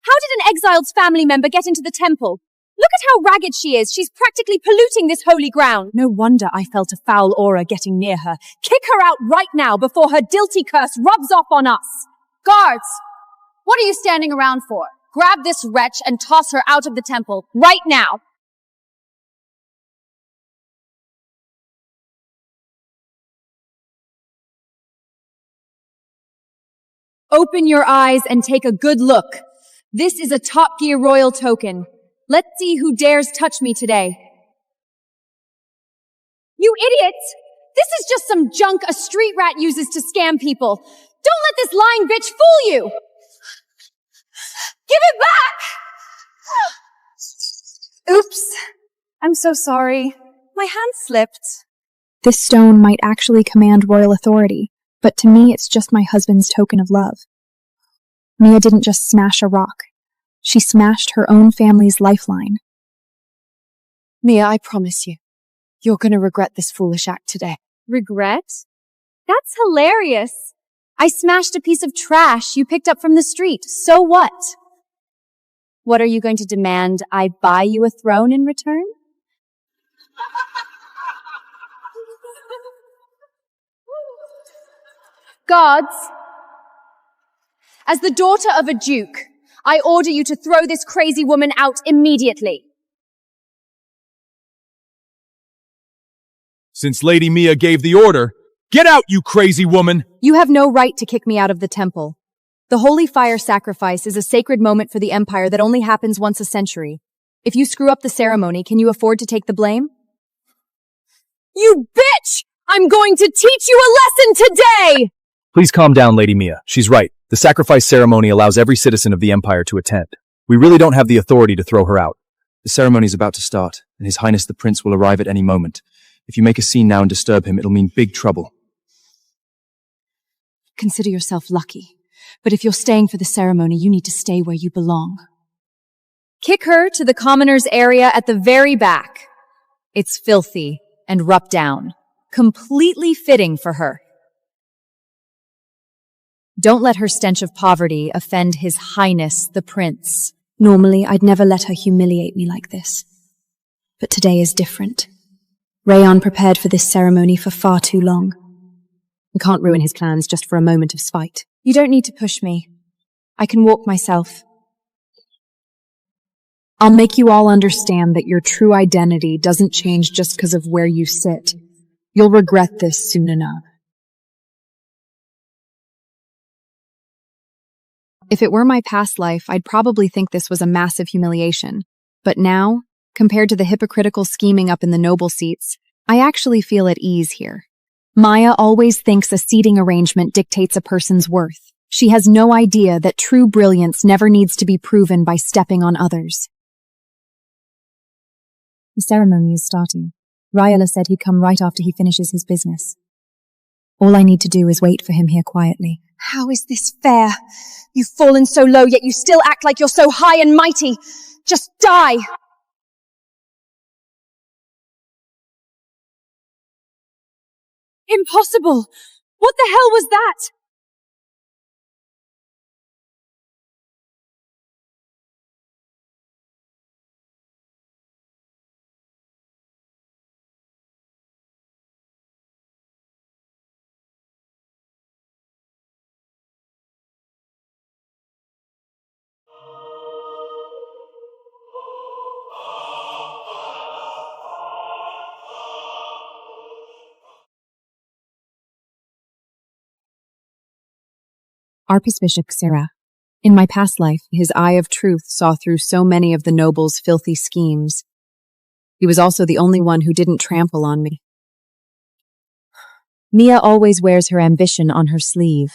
How did an exiled's family member get into the temple? Look at how ragged she is. She's practically polluting this holy ground. No wonder I felt a foul aura getting near her. Kick her out right now before her guilty curse rubs off on us. Guards, what are you standing around for? Grab this wretch and toss her out of the temple right now. Open your eyes and take a good look. This is a Top Gear Royal token. Let's see who dares touch me today. You idiots! This is just some junk a street rat uses to scam people. Don't let this lying bitch fool you! Give it back! Oops. I'm so sorry. My hand slipped. This stone might actually command royal authority, but to me it's just my husband's token of love. Mia didn't just smash a rock. She smashed her own family's lifeline. Mia, I promise you, you're gonna regret this foolish act today. Regret? That's hilarious. I smashed a piece of trash you picked up from the street. So what? What are you going to demand I buy you a throne in return? Guards, as the daughter of a duke, I order you to throw this crazy woman out immediately. Since Lady Mia gave the order, get out, you crazy woman! You have no right to kick me out of the temple. The holy fire sacrifice is a sacred moment for the Empire that only happens once a century. If you screw up the ceremony, can you afford to take the blame? You bitch! I'm going to teach you a lesson today! Please calm down, Lady Mia. She's right. The sacrifice ceremony allows every citizen of the Empire to attend. We really don't have the authority to throw her out. The ceremony is about to start, and His Highness the Prince will arrive at any moment. If you make a scene now and disturb him, it'll mean big trouble. Consider yourself lucky. But if you're staying for the ceremony, you need to stay where you belong. Kick her to the commoners' area at the very back. It's filthy and rubbed down. Completely fitting for her. Don't let her stench of poverty offend His Highness the Prince. Normally, I'd never let her humiliate me like this. But today is different. Rayon prepared for this ceremony for far too long. I can't ruin his plans just for a moment of spite. You don't need to push me. I can walk myself. I'll make you all understand that your true identity doesn't change just because of where you sit. You'll regret this soon enough. If it were my past life, I'd probably think this was a massive humiliation. But now, compared to the hypocritical scheming up in the noble seats, I actually feel at ease here. Maya always thinks a seating arrangement dictates a person's worth. She has no idea that true brilliance never needs to be proven by stepping on others. The ceremony is starting. Rayala said he'd come right after he finishes his business. All I need to do is wait for him here quietly. How is this fair? You've fallen so low, yet you still act like you're so high and mighty. Just die! Impossible! What the hell was that? Archbishop Sarah. In my past life, his eye of truth saw through so many of the noble's filthy schemes. He was also the only one who didn't trample on me. Mia always wears her ambition on her sleeve.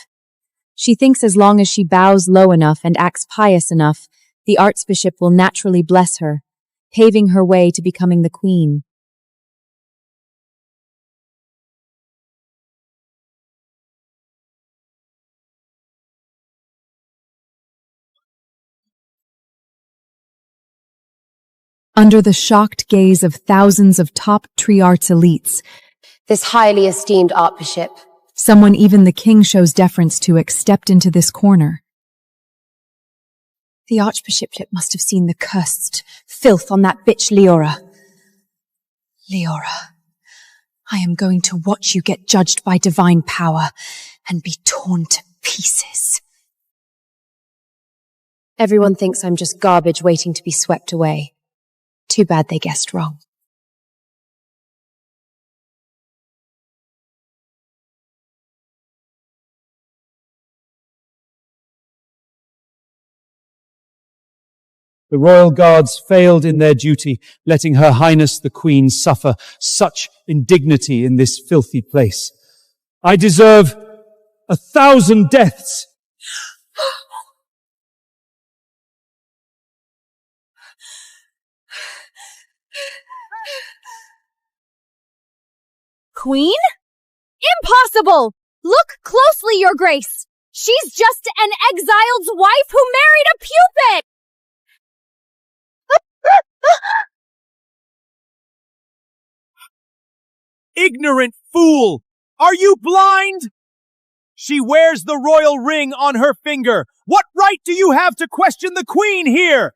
She thinks as long as she bows low enough and acts pious enough, the archbishop will naturally bless her, paving her way to becoming the queen. Under the shocked gaze of thousands of top tree arts elites, this highly esteemed archbishop, someone even the king shows deference to, stepped into this corner. The archbishoplet must have seen the cursed filth on that bitch Leora. Leora, I am going to watch you get judged by divine power and be torn to pieces. Everyone thinks I'm just garbage waiting to be swept away. Too bad they guessed wrong. The royal guards failed in their duty, letting Her Highness the Queen suffer such indignity in this filthy place. I deserve 1,000 deaths. Queen? Impossible! Look closely, Your Grace! She's just an exiled's wife who married a puppet! Ignorant fool! Are you blind? She wears the royal ring on her finger. What right do you have to question the Queen here?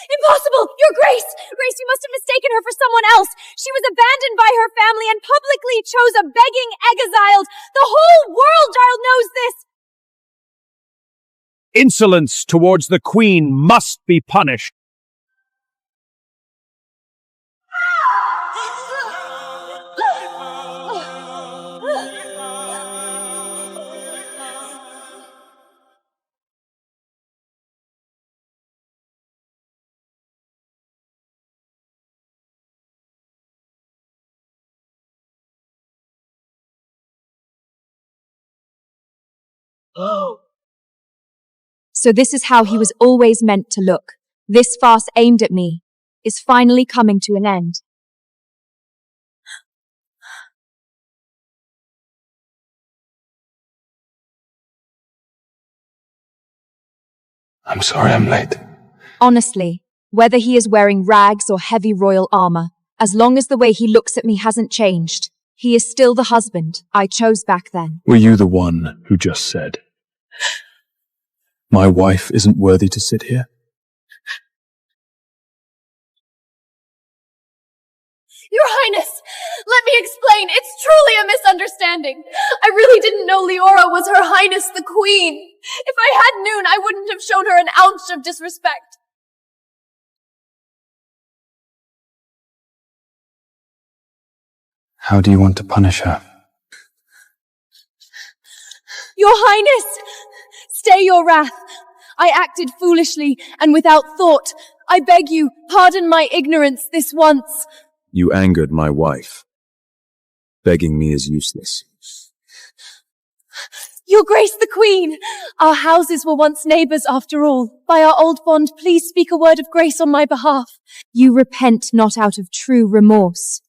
Impossible! Your Grace! Grace, you must have mistaken her for someone else. She was abandoned by her family and publicly chose a begging exiled. The whole world child knows this! Insolence towards the Queen must be punished. So this is how he was always meant to look. This farce aimed at me is finally coming to an end. I'm sorry I'm late. Honestly, whether he is wearing rags or heavy royal armor, as long as the way he looks at me hasn't changed, he is still the husband I chose back then. Were you the one who just said, "My wife isn't worthy to sit here"? Your Highness, let me explain. It's truly a misunderstanding. I really didn't know Leora was Her Highness the Queen. If I had known, I wouldn't have shown her an ounce of disrespect. How do you want to punish her? Your Highness! Stay your wrath. I acted foolishly and without thought. I beg you, pardon my ignorance this once. You angered my wife. Begging me is useless. Your Grace the Queen! Our houses were once neighbours after all. By our old bond, please speak a word of grace on my behalf. You repent not out of true remorse,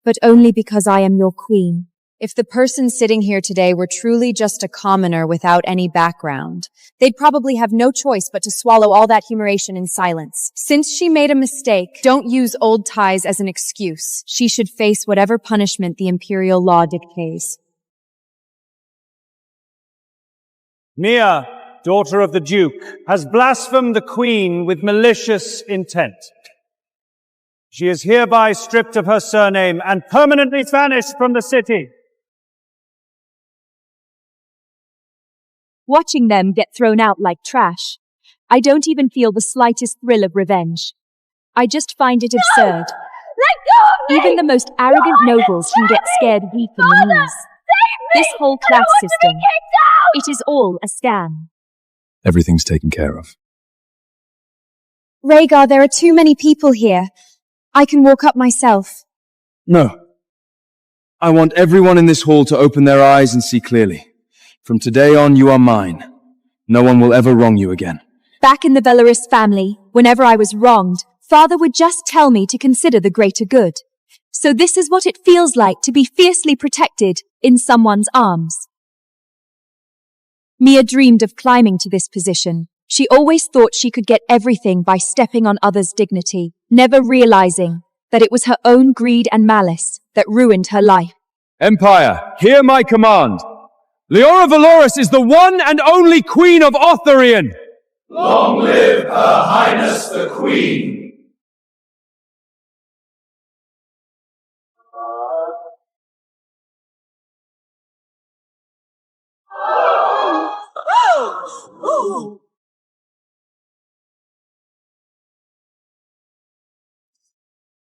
but only because I am your queen. If the person sitting here today were truly just a commoner without any background, they'd probably have no choice but to swallow all that humiliation in silence. Since she made a mistake, don't use old ties as an excuse. She should face whatever punishment the imperial law dictates. Mia, daughter of the Duke, has blasphemed the Queen with malicious intent. She is hereby stripped of her surname and permanently banished from the city. Watching them get thrown out like trash, I don't even feel the slightest thrill of revenge. I just find it absurd. Let go of me! Even the most arrogant nobles can get scared weak in the knees. This whole class system, it is all a scam. Everything's taken care of. Rhaegar, there are too many people here. I can walk up myself. No. I want everyone in this hall to open their eyes and see clearly. From today on, you are mine. No one will ever wrong you again. Back in the Velaris family, whenever I was wronged, Father would just tell me to consider the greater good. So this is what it feels like to be fiercely protected in someone's arms. Mia dreamed of climbing to this position. She always thought she could get everything by stepping on others' dignity, never realizing that it was her own greed and malice that ruined her life. Empire, hear my command. Leora Valoris is the one and only Queen of Otharian! Long live Her Highness the Queen!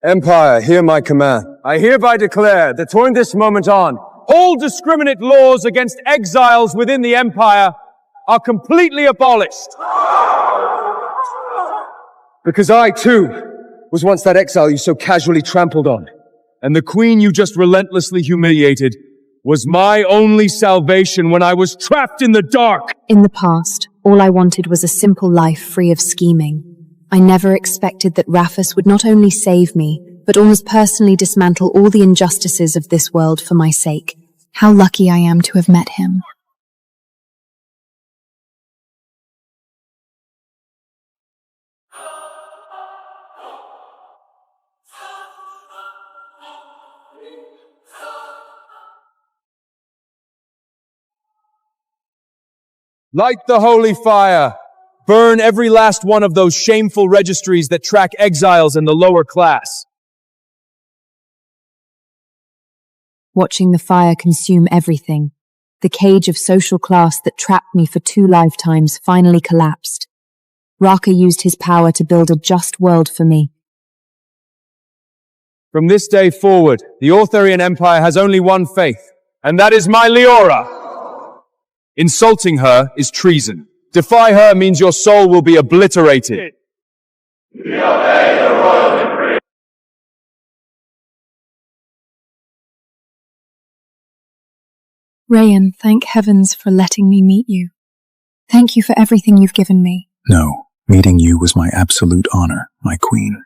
Empire, hear my command. I hereby declare that from this moment on, All discriminate laws against exiles within the Empire are completely abolished. because I, too, was once that exile you so casually trampled on. And the queen you just relentlessly humiliated was my only salvation when I was trapped in the dark. In the past, all I wanted was a simple life free of scheming. I never expected that Raphus would not only save me, but almost personally dismantle all the injustices of this world for my sake. How lucky I am to have met him. Light the holy fire. Burn every last one of those shameful registries that track exiles in the lower class. Watching the fire consume everything, the cage of social class that trapped me for 2 lifetimes finally collapsed. Raka used his power to build a just world for me. From this day forward, the Ortharian Empire has only one faith, and that is my Leora. Insulting her is treason. Defy her means your soul will be obliterated. We obey the royal decree. Rayan, thank heavens for letting me meet you. Thank you for everything you've given me. No, meeting you was my absolute honor, my queen.